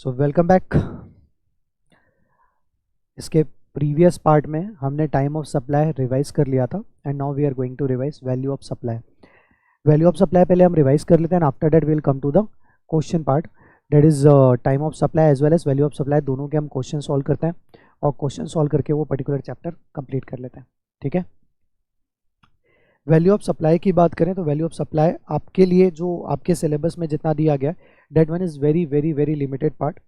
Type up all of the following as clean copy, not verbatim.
सो welcome back. इसके previous part में हमने टाइम ऑफ सप्लाई रिवाइज कर लिया था and now we are going to revise value of supply. Value of supply पहले हम रिवाइज कर लेते हैं, after that will come to the question part, that is time of supply as well as value of supply. दोनों के हम question solve करते हैं और क्वेश्चन सॉल्व करके वो पर्टिकुलर चैप्टर कंप्लीट कर लेते हैं। ठीक है, वैल्यू ऑफ सप्लाई की बात करें तो वैल्यू ऑफ सप्लाई आपके लिए जो आपके सिलेबस में जितना दिया गया that one is very very very limited part.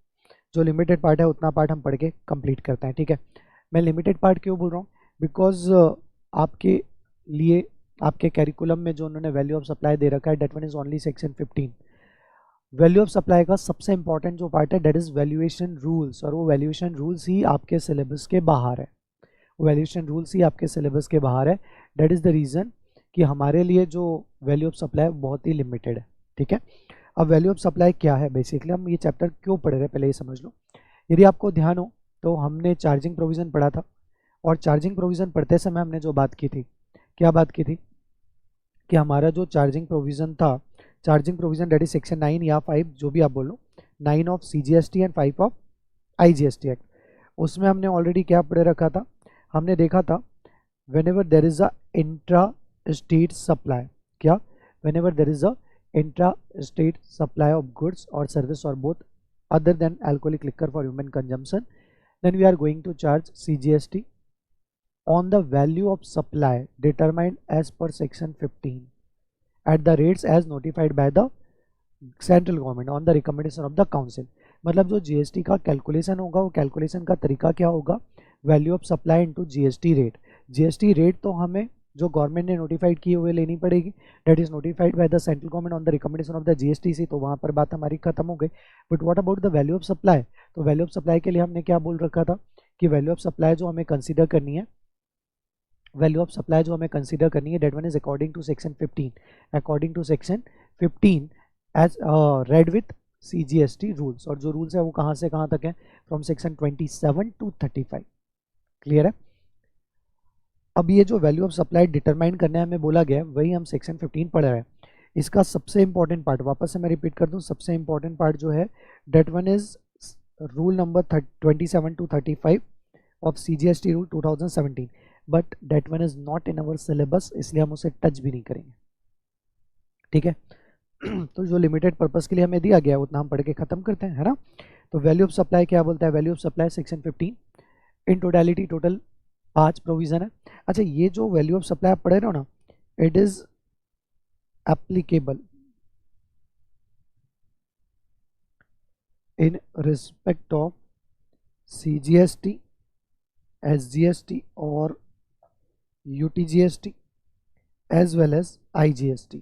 जो लिमिटेड पार्ट है उतना पार्ट हम पढ़ के कंप्लीट करते हैं। ठीक है, मैं लिमिटेड पार्ट क्यों बोल रहा हूँ, बिकॉज आपके लिए आपके कैरिकुलम में जो उन्होंने वैल्यू ऑफ सप्लाई दे रखा है that one is only section 15। Value of supply का सबसे इंपॉर्टेंट जो पार्ट है दैट इज वैल्यूएशन रूल्स, और वो वैल्यूएशन रूल्स ही आपके सिलेबस के बाहर है। वैल्यूएशन रूल्स ही आपके सिलेबस के बाहर है, दैट इज द रीज़न कि हमारे लिए जो वैल्यू ऑफ सप्लाई बहुत ही लिमिटेड है। ठीक है, अब वैल्यू ऑफ सप्लाई क्या है, बेसिकली हम ये चैप्टर क्यों पढ़ रहे हैं पहले ये समझ लो। यदि आपको ध्यान हो तो हमने चार्जिंग प्रोविज़न पढ़ा था, और चार्जिंग प्रोविज़न पढ़ते समय हमने जो बात की थी, क्या बात की थी कि हमारा जो चार्जिंग प्रोविज़न था, charging provision date is section 9 या 5 जो भी आप बोलो, 9 of CGST and 5 of IGST act. उसमें हमने ऑलरेडी क्या पढ़ रखा था, हमने देखा था whenever there is a intra-state supply, क्या whenever there is a intra-state supply of goods or service or both other than alcoholic liquor for human consumption, then we are going to charge CGST on the value of supply determined as per section 15 at the rates as notified by the central government on the recommendation of the council। मतलब जो GST का calculation होगा वो calculation का तरीका क्या होगा, value of supply into GST rate. GST rate तो हमें जो गवर्नमेंट ने नोटिफाइड की हुए लेनी पड़ेगी, date is notified by the central government on the recommendation of the GSTC, तो वहाँ पर बात हमारी खत्म हो गई। But what about the value of supply, तो वैल्यू ऑफ सप्लाई के लिए हमने क्या बोल रखा था कि वैल्यू ऑफ सप्लाई जो हमें कंसिडर करनी है, वैल्यू ऑफ सप्लाई जो हमें कंसिडर करनी है that one is according to section 15, according to section 15 as read with CGST rules. और जो रूल्स है वो कहाँ से कहाँ तक है, फ्रॉम सेक्शन 27 to 35। क्लियर है, अब ये जो वैल्यू ऑफ सप्लाई डिटरमाइन करने हमें बोला गया है वही हम सेक्शन 15 पढ़ रहे हैं। इसका सबसे इंपॉर्टेंट पार्ट, वापस से मैं रिपीट कर दूं, सबसे इंपॉर्टेंट पार्ट जो है that one is rule number 27 to 35 of CGST rule 2017, but that one is not in our syllabus, इसलिए हम उसे टच भी नहीं करेंगे। ठीक है, तो जो लिमिटेड पर्पस के लिए हमें दिया गया है उतना हम पढ़ के खत्म करते हैं, है ना। तो वैल्यू ऑफ सप्लाई क्या बोलता है, value of supply section 15 in totality total 5 provision है। अच्छा, ये जो वैल्यू ऑफ सप्लाई आप पढ़े रहे हो ना, it is applicable in respect of CGST, SGST और UTGST as well as IGST।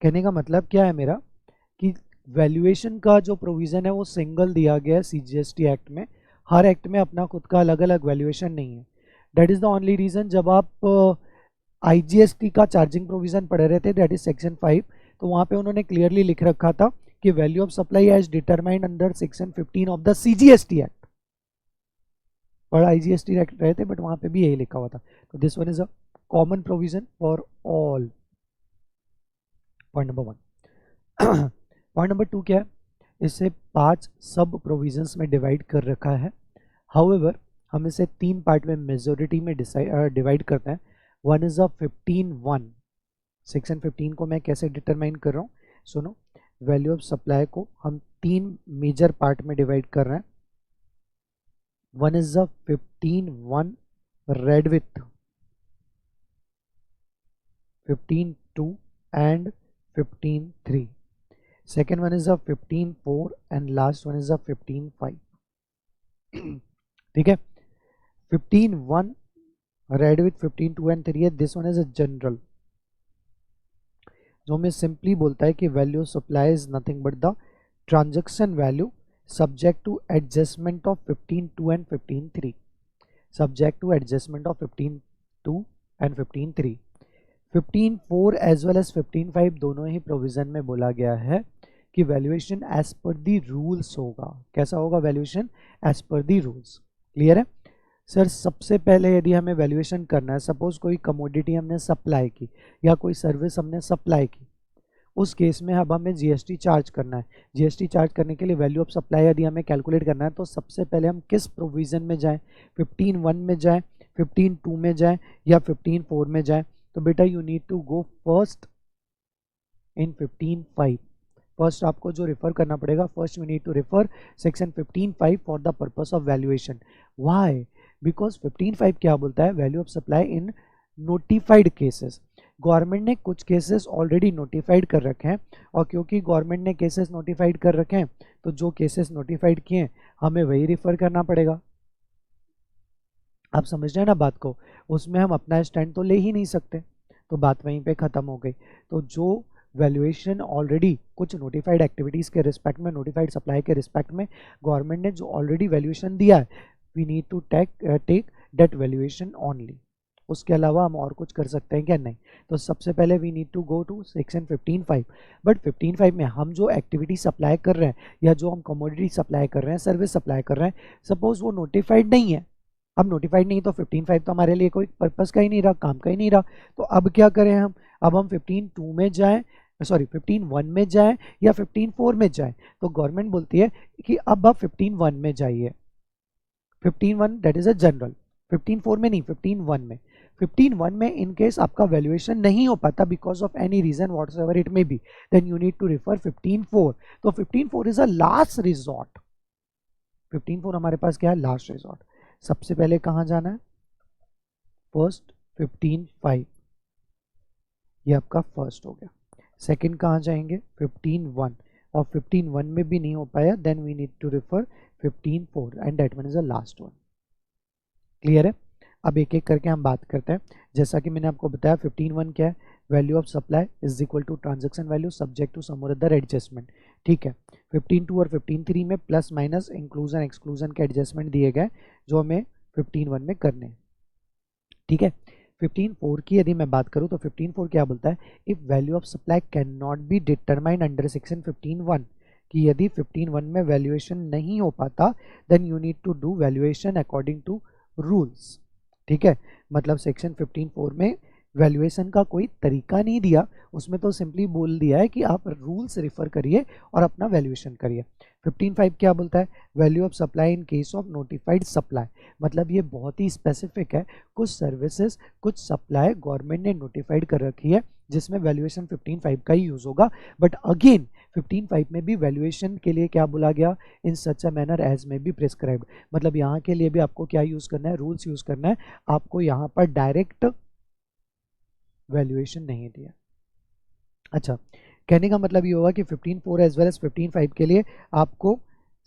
कहने का मतलब क्या है मेरा कि वैल्यूएशन का जो प्रोविज़न है वो सिंगल दिया गया है CGST एक्ट में, हर एक्ट में अपना खुद का अलग अलग वैल्यूएशन नहीं है। That is the only reason, जब आप IGST का चार्जिंग प्रोविज़न पढ़ रहे थे दैट इज सेक्शन 5, तो वहाँ पे उन्होंने क्लियरली लिख रखा था कि value of supply as determined under section 15 of the CGST act. पर IGST एक्ट रहे थे बट वहाँ पे भी यही लिखा हुआ था। तो this one is a common provision for all. Point number 1। Point number 2 क्या है, इसे 5 सब प्रोविजंस में डिवाइड कर रखा है। हाउएवर हम इसे 3 पार्ट में मेजोरिटी में डिवाइड करते हैं। वन इज अ 15(1), सेक्शन 15 को मैं कैसे डिटरमाइन कर रहा हूँ, सुनो। वैल्यू ऑफ सप्लाई को हम 3 मेजर पार्ट में डिवाइड कर रहे हैं। One is a 15(1) red with 15(2) and 15(3). Second one is a 15(4) and last one is a 15(5). ठीक है, 15(1) रेड विथ 15(2) and 3 है। This one is a general, जो हमें सिंपली बोलता है कि value supply is nothing but the transaction value subject to adjustment of 15(2) and 15(3, subject to adjustment of 15(2) and 15(3। 15(4) as well as 15(5) दोनों ही provision में बोला गया है कि valuation as per the rules होगा। कैसा होगा valuation, as per the rules. Clear है सर। सबसे पहले यदि हमें वैल्यूएशन करना है, सपोज कोई कमोडिटी हमने सप्लाई की या कोई सर्विस हमने सप्लाई की, उस केस में अब हमें जीएसटी चार्ज करना है। जीएसटी चार्ज करने के लिए वैल्यू ऑफ सप्लाई यदि हमें कैलकुलेट करना है तो सबसे पहले हम किस प्रोविज़न में जाएं, 15(1) में जाएं, 15(2) में जाएं या 15(4) में जाएं। तो बेटा you need to go first in 15(5). First आपको जो रेफर करना पड़ेगा, first you need to refer section 15(5) for the purpose of valuation. Why? Because 15(5) क्या बोलता है, value of supply in notified cases. Government ने कुछ केसेस ऑलरेडी नोटिफाइड कर रखे हैं, और क्योंकि गवर्नमेंट ने केसेस नोटिफाइड कर रखे हैं तो जो केसेस नोटिफाइड किए हैं हमें वही रेफर करना पड़ेगा। आप समझ रहे हैं ना बात को, उसमें हम अपना स्टैंड तो ले ही नहीं सकते, तो बात वहीं पे ख़त्म हो गई। तो जो वैल्यूएशन ऑलरेडी कुछ नोटिफाइड एक्टिविटीज़ के रिस्पेक्ट में, नोटिफाइड सप्लाई के रिस्पेक्ट में गवर्नमेंट ने जो ऑलरेडी वैल्यूएशन दिया है, we need to take that valuation only. उसके अलावा हम और कुछ कर सकते हैं क्या? नहीं। तो सबसे पहले we need to go to section 15(5). But 15(5) में हम जो एक्टिविटी सप्लाई कर रहे हैं या जो हम कमोडिटी सप्लाई कर रहे हैं, सर्विस सप्लाई कर रहे हैं, सपोज वो नोटिफाइड नहीं है। अब नोटिफाइड नहीं तो 15(5) तो हमारे लिए कोई पर्पस का ही नहीं रहा, काम का ही नहीं रहा। तो अब क्या करें हम? अब हम 15(2) में जाएं, सॉरी 15(1) में जाएं या 15(4) में जाएं। तो गवर्नमेंट बोलती है कि अब आप 15(1) में जाइए। 15(1) दैट इज अ जनरल, 15(4) में नहीं, 15(1) में। 15(1) में इन केस आपका वैल्यूएशन नहीं हो पाता because of any reason whatsoever it may be, then you need to refer 15(4). तो 15(4) इज अ लास्ट रिजॉर्ट। 15(4) हमारे पास क्या है? Last resort. सबसे पहले कहाँ जाना है? फर्स्ट 15(5), ये आपका फर्स्ट हो गया। सेकंड कहाँ जाएंगे? 15(1), और 15(1) में भी नहीं हो पाया, then we need to refer 15(4) and that one is the last one. Clear है? अब एक एक करके हम बात करते हैं। जैसा कि मैंने आपको बताया 15(1) क्या है? Value of supply is equal to transaction value subject to some और अदर एडजस्टमेंट। ठीक है। 15(2) और 15(3) में प्लस माइनस इंक्लूजन एक्सक्लूजन के एडजस्टमेंट दिए गए जो हमें 15(1) में करने हैं। ठीक है। 15(4) की यदि मैं बात करूं तो 15(4) क्या बोलता है? If value of supply can not be determined under section 15(1), कि यदि 15(1) में वैल्यूएशन नहीं हो पाता, then you need to do valuation according to rules. ठीक है। मतलब सेक्शन 15(4) में वैल्यूएशन का कोई तरीका नहीं दिया, उसमें तो सिंपली बोल दिया है कि आप रूल्स रिफर करिए और अपना वैल्यूएशन करिए। 15(5) क्या बोलता है? Value of supply in case of notified supply. मतलब ये बहुत ही स्पेसिफिक है, कुछ सर्विसेज, कुछ सप्लाई गवर्नमेंट ने नोटिफाइड कर रखी है जिसमें वैल्यूएशन 15(5) का ही यूज होगा। बट अगेन 15(5) में भी वैल्यूएशन के लिए क्या बोला गया? इन सच अ मैनर एज में बी प्रिस्क्राइब्ड। मतलब यहाँ के लिए भी आपको क्या यूज करना है? रूल्स यूज करना है। आपको यहाँ पर डायरेक्ट वैल्यूएशन नहीं दिया। अच्छा, कहने का मतलब ये होगा कि 15(4) एज वेल एज 15(5) के लिए आपको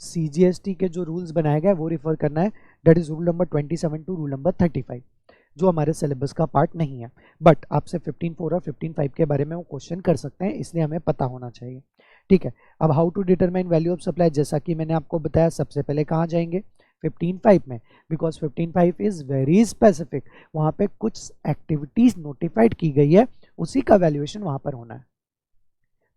CGST के जो रूल्स बनाए गए वो रिफर करना है, that is rule number 27 to rule number 35, जो हमारे सिलेबस का पार्ट नहीं है। बट आपसे 15(4) और 15(5) के बारे में वो क्वेश्चन कर सकते हैं, इसलिए हमें पता होना चाहिए। ठीक है। अब how to determine value of supply, जैसा कि मैंने आपको बताया, सबसे पहले कहाँ जाएंगे? 15(5) में, बिकॉज 15(5) इज वेरी स्पेसिफिक। वहाँ पे कुछ एक्टिविटीज नोटिफाइड की गई है, उसी का वैल्यूएशन वहाँ पर होना है।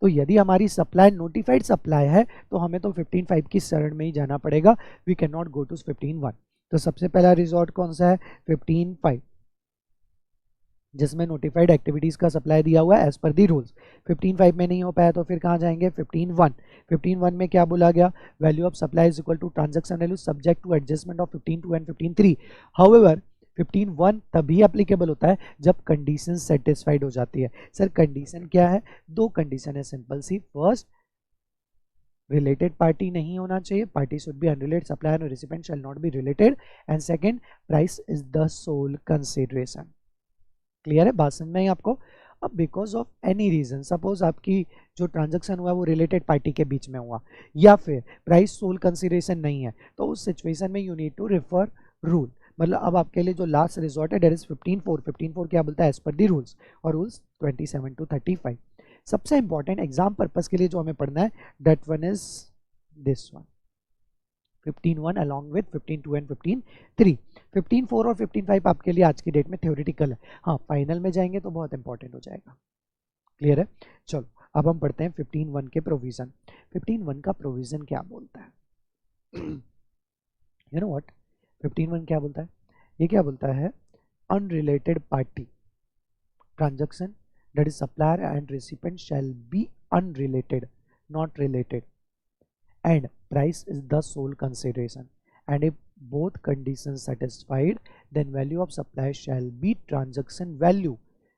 तो यदि हमारी सप्लाई नोटिफाइड सप्लाई है तो हमें तो 15(5) की शरण में ही जाना पड़ेगा, we can not go to 15(1). तो सबसे पहला रिजॉर्ट कौन सा है? 15(5), जिसमें नोटिफाइड एक्टिविटीज का सप्लाई दिया हुआ है एज पर दी रूल्स। 15(5) में नहीं हो पाया तो फिर कहाँ जाएंगे? 15(1). 15(1) में क्या बोला गया? Value of supply is equal to transaction value subject to adjustment of 15(2) and 15(3). However 15(1) तभी एप्लीकेबल होता है जब कंडीशन सेटिस्फाइड हो जाती है। सर कंडीशन क्या है? दो कंडीशन है सिंपल सी। फर्स्ट, रिलेटेड पार्टी नहीं होना चाहिए, party should be unrelated, supplier और recipient shall not be related, and second, price is the sole consideration. Clear है? बात समझ में आई आपको? अब because of any reason, suppose आपकी जो ट्रांजैक्शन हुआ वो रिलेटेड पार्टी के बीच में हुआ, या फिर प्राइस सोल कंसिडरेशन नहीं है, तो उस सिचुएशन में you need to refer rule. मतलब अब आपके लिए जो लास्ट रिजॉर्ट है दैट इज 15(4). 15(4) क्या बोलता है? एज पर दी रूल्स, और रूल्स 27 टू 35। सबसे इंपॉर्टेंट एग्जाम पर्पस के लिए जो हमें पढ़ना है, that one is this one, 15(1) along with 15(2) and 15(3). 15(4) और 15(5) आपके लिए आज की डेट में थ्योरेटिकल है, हाँ फाइनल में जाएंगे तो बहुत इंपॉर्टेंट हो जाएगा। क्लियर है? चलो अब हम पढ़ते हैं 15(1) के प्रोविजन। 15(1) का प्रोविजन क्या बोलता है? यू नो व्हाट 15(1) क्या बोलता है? ये क्या बोलता है? Unrelated party transaction that is supplier and recipient shall be unrelated, not related, and price is the sole consideration, and if both conditions satisfied, then value of supply shall be transaction value.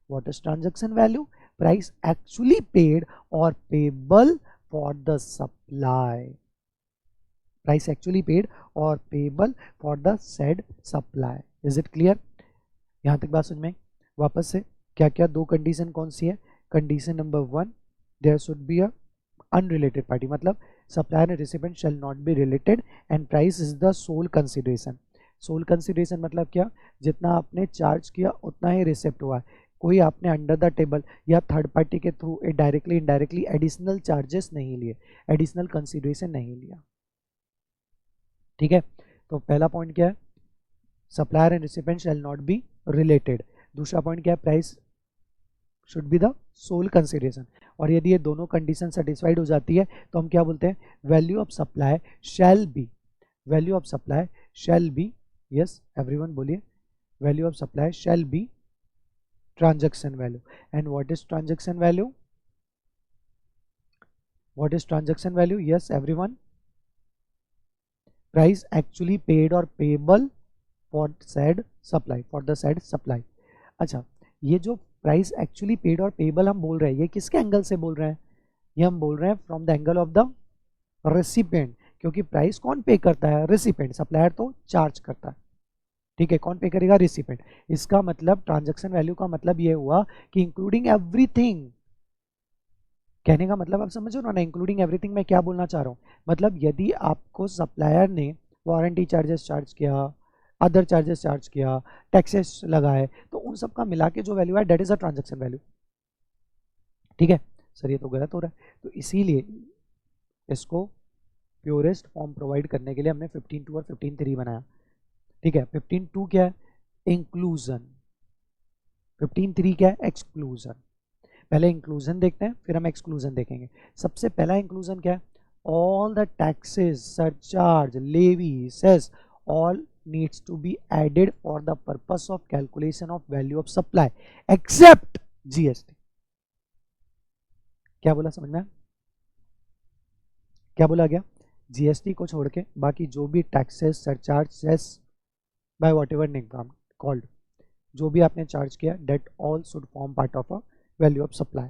What is transaction value? Price actually paid or payable for the supply. Price actually paid or payable for the said supply. Is it clear? यहाँ तक बात समझ में? वापस से क्या क्या दो कंडीशन कौन सी है? Condition number 1, there should be a unrelated party, मतलब supplier and recipient shall not be related and price is the sole consideration. Sole consideration मतलब क्या? जितना आपने चार्ज किया उतना ही रिसिप्ट हुआ है. कोई आपने अंडर द टेबल या थर्ड पार्टी के through directly indirectly additional charges नहीं लिए, एडिशनल कंसिडरेशन नहीं लिया. ठीक है, तो पहला पॉइंट क्या है? Supplier and recipient shall not be related. दूसरा पॉइंट क्या है? Price should be the sole consideration. और यदि ये दोनों कंडीशन सेटिस्फाइड हो जाती है तो हम क्या बोलते हैं? Value of supply shall be, value of supply shall be, yes everyone बोलिए, value of supply shall be transaction value. And what is transaction value? What is transaction value? Yes everyone, price actually paid or payable for said supply, for the said supply. अच्छा, ये जो price actually paid और payable हम बोल रहे हैं, ये किसके एंगल से बोल रहे हैं? ये हम बोल रहे हैं from the angle of the recipient, क्योंकि प्राइस कौन पे करता है? रेसिपिएंट. सप्लायर तो चार्ज करता है. ठीक है, कौन पे करेगा? रिसिपेंट. इसका मतलब ट्रांजैक्शन वैल्यू का मतलब ये हुआ कि इंक्लूडिंग एवरीथिंग. कहने का मतलब आप समझ रहे हो ना, इंक्लूडिंग एवरीथिंग मैं क्या बोलना चाह रहा हूँ? मतलब यदि आपको सप्लायर ने वारंटी चार्जेस चार्ज किया, अदर चार्जेस चार्ज किया, टैक्सेस लगाए, तो उन सब का मिला के जो वैल्यू है that is a transaction value. ठीक है सर, ये तो गलत हो रहा है. तो इसीलिए इसको प्योरेस्ट फॉर्म प्रोवाइड करने के लिए हमने 15.2 और 15.3 बनाया. ठीक है, 15.2 क्या है? इंक्लूजन. 15.3 क्या है? एक्सक्लूजन. पहले इंक्लूजन देखते हैं, फिर हम एक्सक्लूजन देखेंगे. सबसे पहला इंक्लूजन क्या है? All the taxes, surcharge, levy, cess, all needs to be added for the purpose of calculation of value of supply except GST. क्या बोला? समझ में? क्या बोला गया? जीएसटी को छोड़ के बाकी जो भी taxes, surcharge, cess, by whatever name called, जो भी आपने चार्ज किया, that all should form part of a value of supply.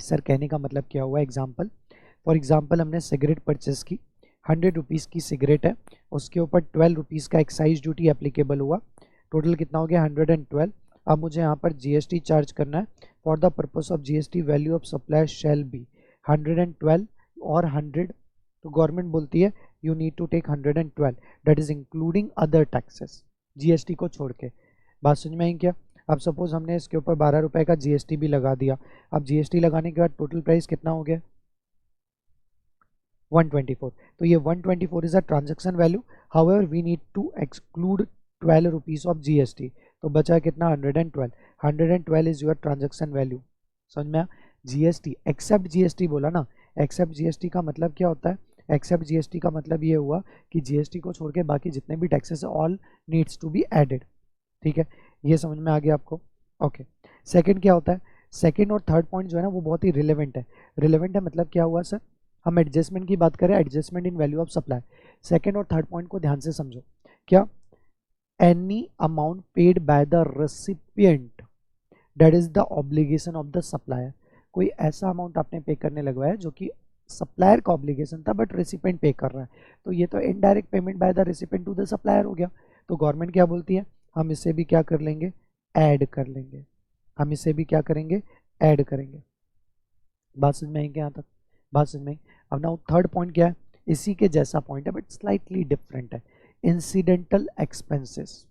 Sir कहने का मतलब क्या हुआ? एग्जाम्पल, फॉर एग्जाम्पल हमने सिगरेट परचेस की, 100 रुपीज़ की सिगरेट है, उसके ऊपर 12 रुपीज़ का एक्साइज ड्यूटी एप्लीकेबल हुआ, टोटल कितना हो गया? 112. अब मुझे यहाँ पर जीएसटी चार्ज करना है. For the purpose of GST value of supply shall B 112 और 100, तो गवर्नमेंट बोलती है you need to take 112, that is including other taxes, GST को छोड़ के. बात समझ में आई क्या? अब सपोज हमने इसके ऊपर 12 रुपए का जीएसटी भी लगा दिया. अब जीएसटी लगाने के बाद टोटल प्राइस कितना हो गया? 124. तो ये 124 is a transaction value. However we need to exclude 12 rupees of GST, तो बचा कितना? 112. 112 इज योर ट्रांजैक्शन वैल्यू. समझ में? जीएसटी एक्सेप्ट जीएसटी बोला ना. एक्सेप्ट जीएसटी का मतलब क्या होता है? एक्सेप्ट जीएसटी का मतलब ये हुआ कि जीएसटी को छोड़ के बाकी जितने भी taxes all needs to be added. ठीक है, ये समझ में आ गया आपको? ओके. सेकंड क्या होता है? सेकंड और थर्ड पॉइंट जो है ना वो बहुत ही रिलेवेंट है. रिलेवेंट है मतलब क्या हुआ सर? हम एडजस्टमेंट की बात करें, adjustment in value of supply. Second और थर्ड पॉइंट को ध्यान से समझो. क्या? Any amount paid by the recipient that is the obligation of the supplier. कोई ऐसा अमाउंट आपने पे करने लगवाया जो कि सप्लायर का ऑब्लिगेशन था बट रेसिपिएंट पे कर रहा है, तो ये तो indirect payment by the recipient to the supplier हो गया. तो गवर्नमेंट क्या बोलती है? हम इसे भी क्या कर लेंगे? ऐड कर लेंगे. हम इसे भी क्या करेंगे? ऐड करेंगे. बात समझ में आई क्या यहाँ तक? बात समझ में? अब नाउ थर्ड पॉइंट क्या है? इसी के जैसा पॉइंट है बट स्लाइटली डिफरेंट है. Incidental expenses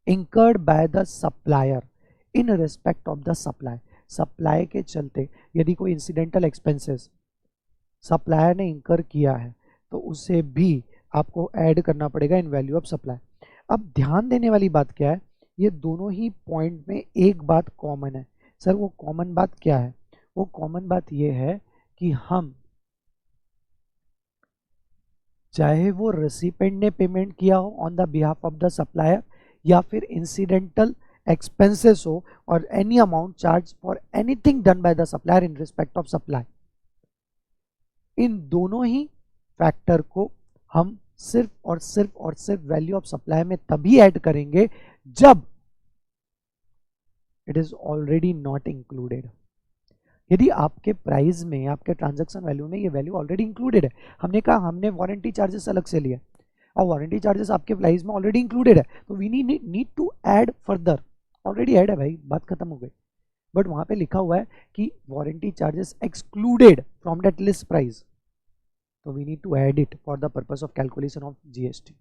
incurred by the supplier in respect of the supply. Supply के चलते यदि कोई इंसिडेंटल एक्सपेंसेस सप्लायर ने इंकर किया है तो उसे भी आपको ऐड करना पड़ेगा इन वैल्यू ऑफ सप्लाई. अब ध्यान देने वाली बात क्या है? ये दोनों ही पॉइंट में एक बात कॉमन है. सर वो कॉमन बात क्या है? वो कॉमन बात ये है कि हम चाहे वो रेसिपिएंट ने पेमेंट किया हो on the behalf of the supplier या फिर इंसिडेंटल expenses हो or any amount charged for anything done by the supplier in respect of supply, इन दोनों ही फैक्टर को हम सिर्फ वैल्यू ऑफ सप्लाई में तभी ऐड करेंगे जब it is already not included. यदि आपके प्राइस में, आपके ट्रांजैक्शन वैल्यू में ये वैल्यू ऑलरेडी इंक्लूडेड है, हमने कहा हमने वारंटी चार्जेस अलग से लिया और वारंटी चार्जेस आपके प्राइस में ऑलरेडी इंक्लूडेड है, तो we need to add further. Already add है भाई, बात खत्म हो गई। बट वहां पे लिखा हुआ है कि warranty charges excluded from that list price, तो we need to add it for the purpose of calculation of GST.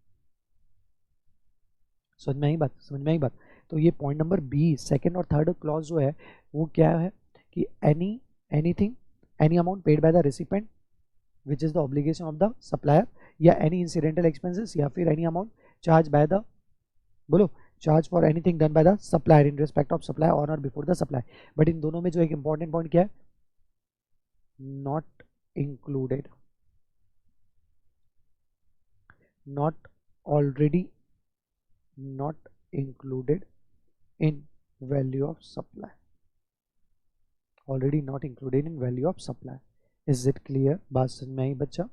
समझ में आई बात। तो ये पॉइंट नंबर बी, सेकेंड और थर्ड क्लॉज जो है वो क्या है कि any amount paid by the recipient which is the obligation of the supplier, या एनी इंसिडेंटल एक्सपेंसेस, या फिर any amount charge by the, बोलो, charge for anything done by the supplier in respect of supply on और before the supply. But इन दोनों में जो एक इंपॉर्टेंट पॉइंट क्या है, not included, not already not included in value of supply, already not included in value of supply। is it clear? बात समझ में आई बच्चा?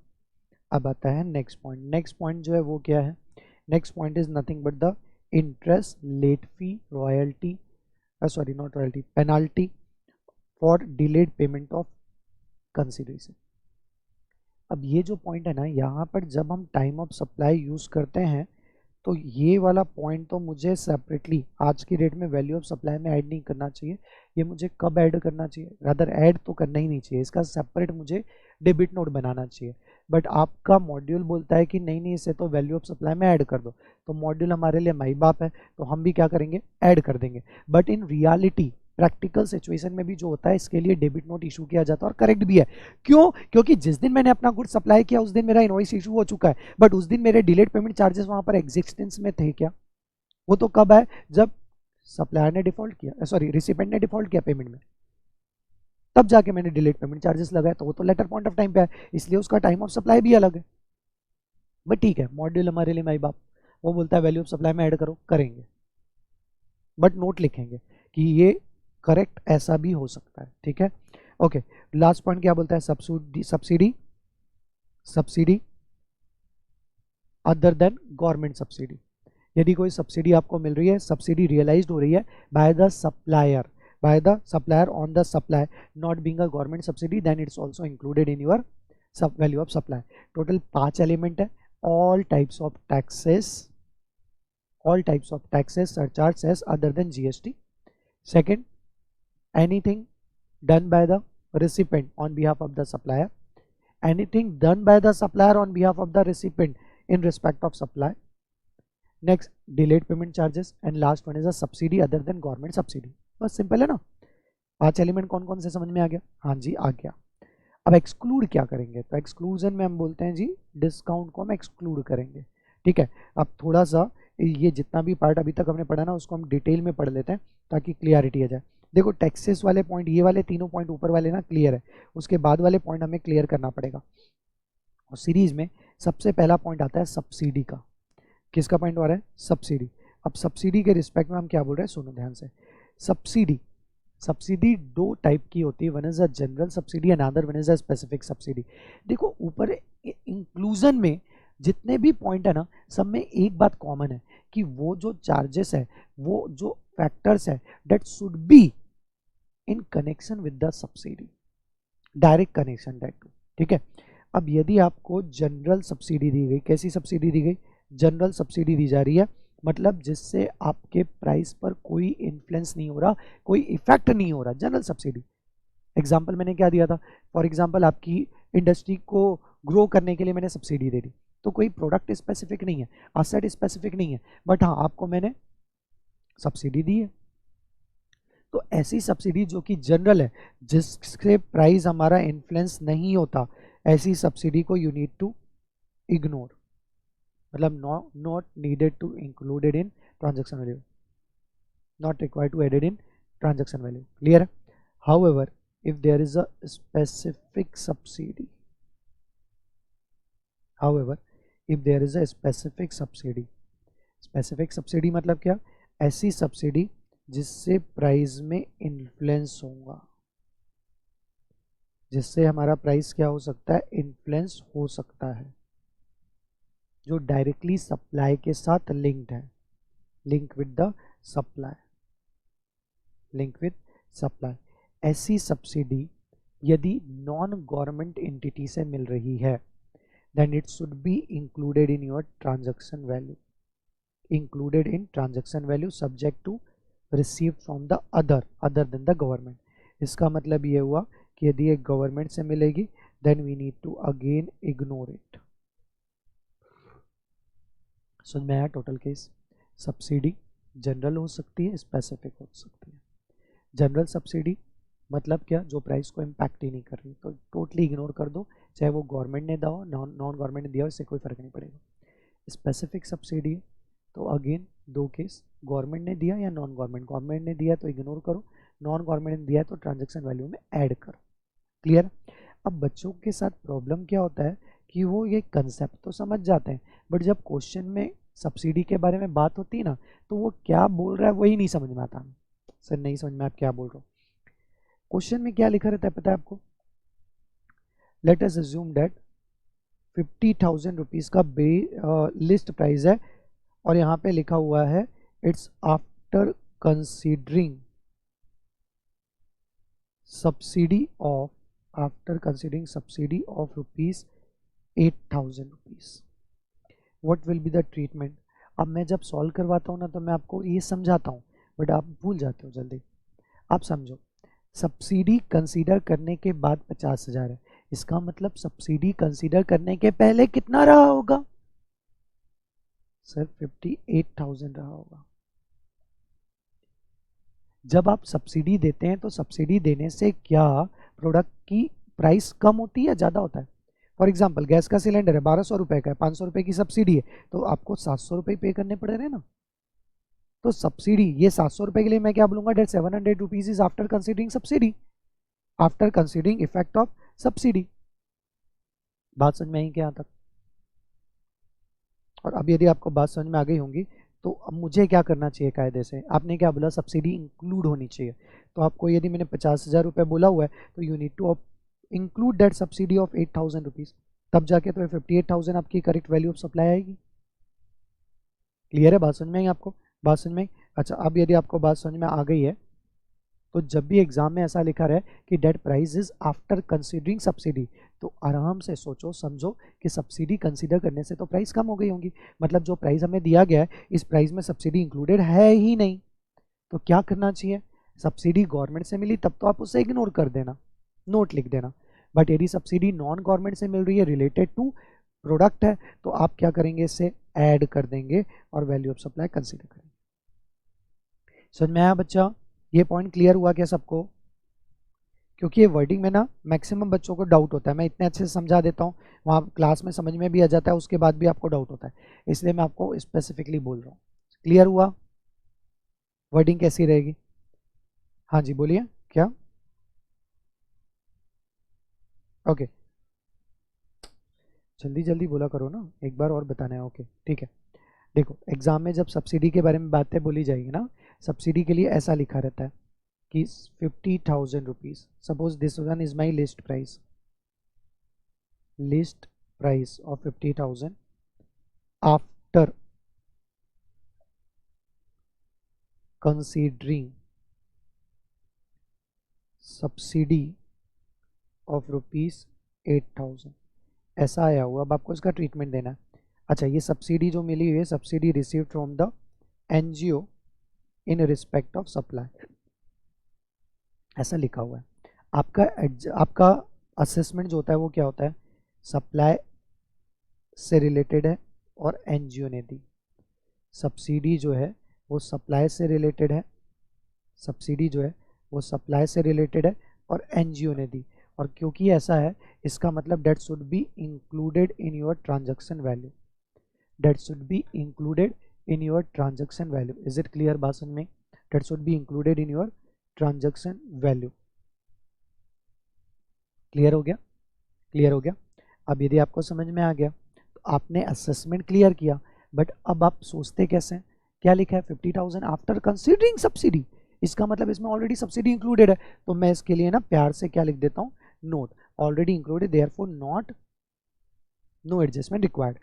अब आता है नेक्स्ट पॉइंट। नेक्स्ट पॉइंट जो है वो क्या है, next point is nothing but the interest, late fee, royalty, sorry not royalty, penalty for delayed payment of consideration. अब ये जो पॉइंट है ना, यहाँ पर जब हम टाइम ऑफ सप्लाई यूज़ करते हैं तो ये वाला पॉइंट तो मुझे सेपरेटली आज की डेट में वैल्यू ऑफ सप्लाई में ऐड नहीं करना चाहिए। ये मुझे कब ऐड करना चाहिए, रादर ऐड तो करना ही नहीं चाहिए, इसका सेपरेट मुझे डेबिट नोट बनाना चाहिए। बट आपका मॉड्यूल बोलता है कि नहीं नहीं, इसे तो वैल्यू ऑफ सप्लाई में ऐड कर दो, तो मॉड्यूल हमारे लिए माई बाप है, तो हम भी क्या करेंगे, ऐड कर देंगे। But in reality practical situation में भी जो होता है, इसके लिए डेबिट नोट इशू किया जाता है और करेक्ट भी है। क्यों? क्योंकि जिस दिन मैंने अपना गुड सप्लाई किया उस दिन मेरा इनवॉइस इशू हो चुका है, बट उस दिन मेरे डिलेड पेमेंट चार्जेस वहां पर एग्जिस्टेंस में थे क्या? वो तो कब है, जब सप्लायर ने डिफॉल्ट किया, सॉरी रिसिपेंट ने डिफॉल्ट किया पेमेंट में, तब जाके मैंने डिलेड पेमेंट चार्जेस लगाए, तो वो तो लेटर पॉइंट ऑफ टाइम पे है, इसलिए उसका टाइम ऑफ सप्लाई भी अलग है। बट ठीक है, मॉड्यूल हमारे लिए माई बाप, वो बोलता है वैल्यू ऑफ सप्लाई में ऐड करो, करेंगे, बट नोट लिखेंगे कि ये करेक्ट ऐसा भी हो सकता है। ठीक है, ओके। लास्ट पॉइंट क्या बोलता है, subsidy other than government subsidy. यदि कोई सब्सिडी आपको मिल रही है, सब्सिडी रियलाइज्ड हो रही है by the supplier on the supply, not being a government subsidy, then it's also included in your value of supply. Total 5 element है, all types of taxes surcharge cess other than GST. Second, anything done by the recipient on behalf of the supplier, anything done by the supplier on behalf of the recipient in respect of supply. Next, delayed payment charges, and last one is a subsidy other than government subsidy. बस simple है ना। 5 element कौन कौन से समझ में आ गया? हाँ जी आ गया। अब एक्सक्लूड क्या करेंगे, तो एक्सक्लूजन में हम बोलते हैं जी डिस्काउंट को हम एक्सक्लूड करेंगे। ठीक है, अब थोड़ा सा ये जितना भी पार्ट अभी तक हमने पढ़ा ना, उसको हम डिटेल में पढ़ लेते हैं ताकि क्लियरिटी आ जाए। देखो टैक्सेस वाले पॉइंट, ये वाले तीनों पॉइंट ऊपर वाले ना क्लियर है, उसके बाद वाले पॉइंट हमें क्लियर करना पड़ेगा। और सीरीज में सबसे पहला पॉइंट आता है सब्सिडी का। किसका पॉइंट आ रहा है? सब्सिडी। अब सब्सिडी के रिस्पेक्ट में हम क्या बोल रहे हैं, सुनो ध्यान से। सब्सिडी 2 टाइप की होती है, one is a general subsidy and other one is a specific subsidy. देखो ऊपर इंक्लूजन में जितने भी पॉइंट है ना, सब में एक बात कॉमन है कि वो जो चार्जेस है, वो जो फैक्टर्स है, that should be in connection with the subsidy, direct connection that too. ठीक है, अब यदि आपको जनरल सब्सिडी दी गई, कैसी सब्सिडी दी गई? जनरल सब्सिडी दी जा रही है, मतलब जिससे आपके प्राइस पर कोई इन्फ्लुएंस नहीं हो रहा, कोई इफेक्ट नहीं हो रहा, जनरल सब्सिडी। एग्जाम्पल मैंने क्या दिया था, फॉर एग्जाम्पल आपकी इंडस्ट्री को ग्रो करने के लिए मैंने सब्सिडी दे दी, तो कोई प्रोडक्ट स्पेसिफिक नहीं है, असेट स्पेसिफिक नहीं है, बट हाँ आपको मैंने सब्सिडी दी है। तो ऐसी सब्सिडी जो कि जनरल है, जिससे प्राइस हमारा इन्फ्लुएंस नहीं होता, ऐसी सब्सिडी को यू नीड टू इग्नोर, मतलब not needed to included in transaction value, not required to added in transaction value. Clear है? However if there is a specific subsidy, however if there is a specific subsidy मतलब क्या? ऐसी subsidy जिससे price में influence होगा, जिससे हमारा price क्या हो सकता है, इन्फ्लुएंस हो सकता है, जो डायरेक्टली सप्लाई के साथ लिंक्ड है, link with the supply, link with supply. ऐसी सब्सिडी यदि नॉन गवर्नमेंट एंटिटी से मिल रही है then it should be included in your transaction value, included in transaction value subject to received from the other than the government। इसका मतलब ये हुआ कि यदि एक गवर्नमेंट से मिलेगी then we need to again ignore it। समझ में आया टोटल केस। सब्सिडी जनरल हो सकती है, स्पेसिफिक हो सकती है। जनरल सब्सिडी मतलब क्या, जो प्राइस को इम्पैक्ट ही नहीं कर रही, तो टोटली इग्नोर कर दो, चाहे वो गवर्नमेंट ने दिया हो नॉन गवर्नमेंट ने दिया हो, इससे कोई फर्क नहीं पड़ेगा। स्पेसिफिक सब्सिडी तो अगेन दो केस, गवर्नमेंट ने दिया या नॉन गवर्नमेंट, गवर्नमेंट ने दिया तो इग्नोर करो, नॉन गवर्नमेंट ने दिया तो ट्रांजेक्शन वैल्यू में ऐड करो। क्लियर। अब बच्चों के साथ प्रॉब्लम क्या होता है कि वो ये कंसेप्ट तो समझ जाते हैं, बट जब क्वेश्चन में सब्सिडी के बारे में बात होती है ना, तो वो क्या बोल रहा है वही नहीं समझ में आता। सर नहीं समझ में आप क्या बोल रहे हो। क्वेश्चन में क्या लिखा रहता है पता है आपको, let us assume that 50,000 rupees का लिस्ट प्राइस है और यहाँ पे लिखा हुआ है it's after considering subsidy of, after considering subsidy of rupees 8,000 rupees, what will be the treatment. अब मैं जब सॉल्व करवाता हूँ ना तो मैं आपको ये समझाता हूँ, बट आप भूल जाते हो जल्दी। आप समझो, सब्सिडी कंसीडर करने के बाद 50,000 है, इसका मतलब सब्सिडी कंसीडर करने के पहले कितना रहा होगा, सर 58,000 रहा होगा। जब आप सब्सिडी देते हैं तो सब्सिडी देने से क्या प्रोडक्ट की प्राइस कम होती है या ज़्यादा होता है। फॉर एग्जांपल गैस का सिलेंडर है 1200 रुपये का है, 500 रुपये की सब्सिडी है, तो आपको 700 रुपये पे करने पड़ रहे हैं ना। तो सब्सिडी ये 700 रुपये के लिए मैं क्या बोलूँगा, that 700 rupees is after considering subsidy, after considering effect of subsidy. बात समझ में आई क्या तक। और अब यदि आपको बात समझ में आ गई होंगी तो अब मुझे क्या करना चाहिए कायदे से, आपने क्या बोला सब्सिडी इंक्लूड होनी चाहिए, तो आपको यदि मैंने 50,000 रुपये बोला हुआ है तो you need to include that subsidy of 8,000 rupees, तब जाके तो 58,000 आपकी करेक्ट वैल्यू ऑफ सप्लाई आएगी। क्लियर है, बात समझ में आई आपको, बात समझ में। अच्छा अब यदि आपको बात समझ में आ गई है तो जब भी एग्जाम में ऐसा लिखा रहे कि that price is after considering subsidy, तो आराम से सोचो समझो कि सब्सिडी कंसीडर करने से तो प्राइस कम हो गई होंगी, मतलब जो प्राइस हमें दिया गया है इस प्राइस में सब्सिडी इंक्लूडेड है ही नहीं, तो क्या करना चाहिए, सब्सिडी गवर्नमेंट से मिली तब तो आप उसे इग्नोर कर देना, नोट लिख देना, बट यदि सब्सिडी नॉन गवर्नमेंट से मिल रही है, रिलेटेड टू प्रोडक्ट है, तो आप क्या करेंगे, इसे ऐड कर देंगे और वैल्यू ऑफ सप्लाई कंसीडर करेंगे। समझ में आया बच्चा, ये पॉइंट क्लियर हुआ क्या सबको। क्योंकि ये वर्डिंग में ना मैक्सिमम बच्चों को डाउट होता है, मैं इतने अच्छे से समझा देता हूँ, वहाँ क्लास में समझ में भी आ जाता है, उसके बाद भी आपको डाउट होता है, इसलिए मैं आपको स्पेसिफिकली बोल रहा हूँ। क्लियर हुआ, वर्डिंग कैसी रहेगी। हाँ जी बोलिए क्या, ओके जल्दी जल्दी बोला करो ना, एक बार और बताना है, ओके ठीक है। देखो एग्जाम में जब सब्सिडी के बारे में बातें बोली जाएगी ना, सब्सिडी के लिए ऐसा लिखा रहता है कि 50,000 rupees, suppose this one is my list price of 50,000 after considering subsidy of rupees 8,000, ऐसा आया हुआ। अब आपको इसका ट्रीटमेंट देना है। अच्छा ये सब्सिडी जो मिली हुई है, subsidy received from the NGO in respect of supply, ऐसा लिखा हुआ है। आपका असेसमेंट जो होता है वो क्या होता है, सप्लाई से रिलेटेड है और एनजीओ ने दी, सब्सिडी जो है वो सप्लाई से रिलेटेड है, सब्सिडी जो है वो सप्लाई से रिलेटेड है और एनजीओ ने दी, और क्योंकि ऐसा है इसका मतलब that should be included in your transaction value, that should be included in your transaction value. Is it clear बात समझ में, that should be included in your transaction value. Clear हो गया, क्लियर हो गया। अब यदि आपको समझ में आ गया तो आपने असेसमेंट क्लियर किया, बट अब आप सोचते कैसे हैं क्या लिखा है 50,000 आफ्टर कंसीडरिंग सब्सिडी, इसका मतलब इसमें ऑलरेडी सब्सिडी इंक्लूडेड है, तो मैं इसके लिए ना प्यार से क्या लिख देता हूँ, note already included therefore not know adjustment required.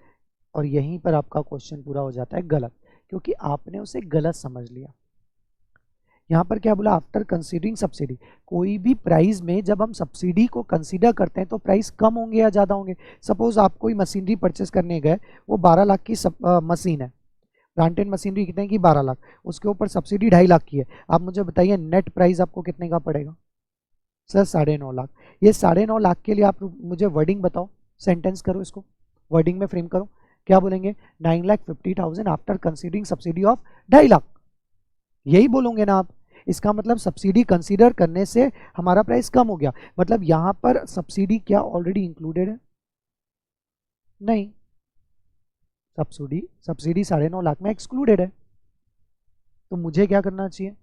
और यहीं पर आपका क्वेश्चन पूरा हो जाता है गलत, क्योंकि आपने उसे गलत समझ लिया। यहाँ पर क्या बोला, आफ्टर कंसीडरिंग सब्सिडी, कोई भी प्राइस में जब हम सब्सिडी को कंसीडर करते हैं तो प्राइस कम होंगे या ज़्यादा होंगे। सपोज आप कोई मशीनरी परचेस करने गए, वो 12 लाख की मशीन है, प्लांट एंड मशीनरी कितने की 12 लाख, उसके ऊपर सब्सिडी 2.5 लाख की है। आप मुझे बताइए नेट प्राइस आपको कितने का पड़ेगा सर, 9.5 लाख। ये 9.5 लाख के लिए आप मुझे वर्डिंग बताओ, सेंटेंस करो, इसको वर्डिंग में फ्रेम करो, क्या बोलेंगे, 9,50,000 after considering subsidy of 2.5 lakh, यही बोलोगे ना आप। इसका मतलब सब्सिडी कंसीडर करने से हमारा प्राइस कम हो गया, मतलब यहां पर सब्सिडी क्या ऑलरेडी इंक्लूडेड है, नहीं, सब्सिडी 9.5 लाख में एक्सक्लूडेड है। तो मुझे क्या करना चाहिए,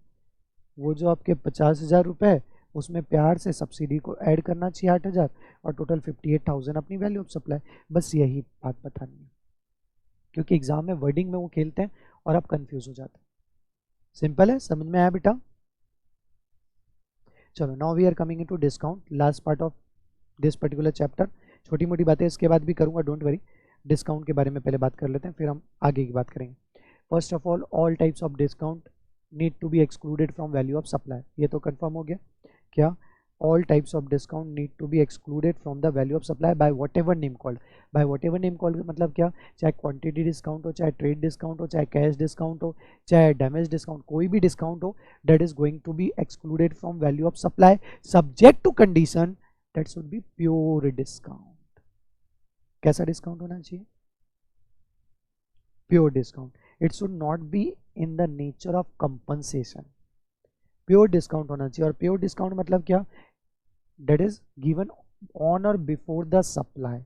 वो जो आपके 50,000 रुपए, उसमें प्यार से सब्सिडी को ऐड करना चाहिए 8,000, और टोटल 58,000 अपनी वैल्यू ऑफ सप्लाई। बस यही बात बतानी है, क्योंकि एग्जाम में वर्डिंग में वो खेलते हैं और आप कंफ्यूज हो जाते हैं। सिंपल है, समझ में आया बेटा। चलो now we are coming into discount, last part of this particular chapter. छोटी मोटी बातें इसके बाद भी करूंगा, डोंट वरी। डिस्काउंट के बारे में पहले बात कर लेते हैं, फिर हम आगे की बात करेंगे। First of all types of discount need to be excluded from value of supply, ये तो कंफर्म हो गया। क्या, all types of discount need to be excluded from the value of supply by whatever name called। by whatever name called मतलब क्या, चाहे quantity discount हो, चाहे ट्रेड डिस्काउंट हो, चाहे कैश डिस्काउंट हो, चाहे डैमेज डिस्काउंट, कोई भी डिस्काउंट हो, that is going to be excluded from value of supply subject to condition that should be pure discount। कैसा डिस्काउंट होना चाहिए, pure discount. It should not be in the nature of compensation, pure discount होना चाहिए। और pure discount मतलब क्या, date is given on और before the supply.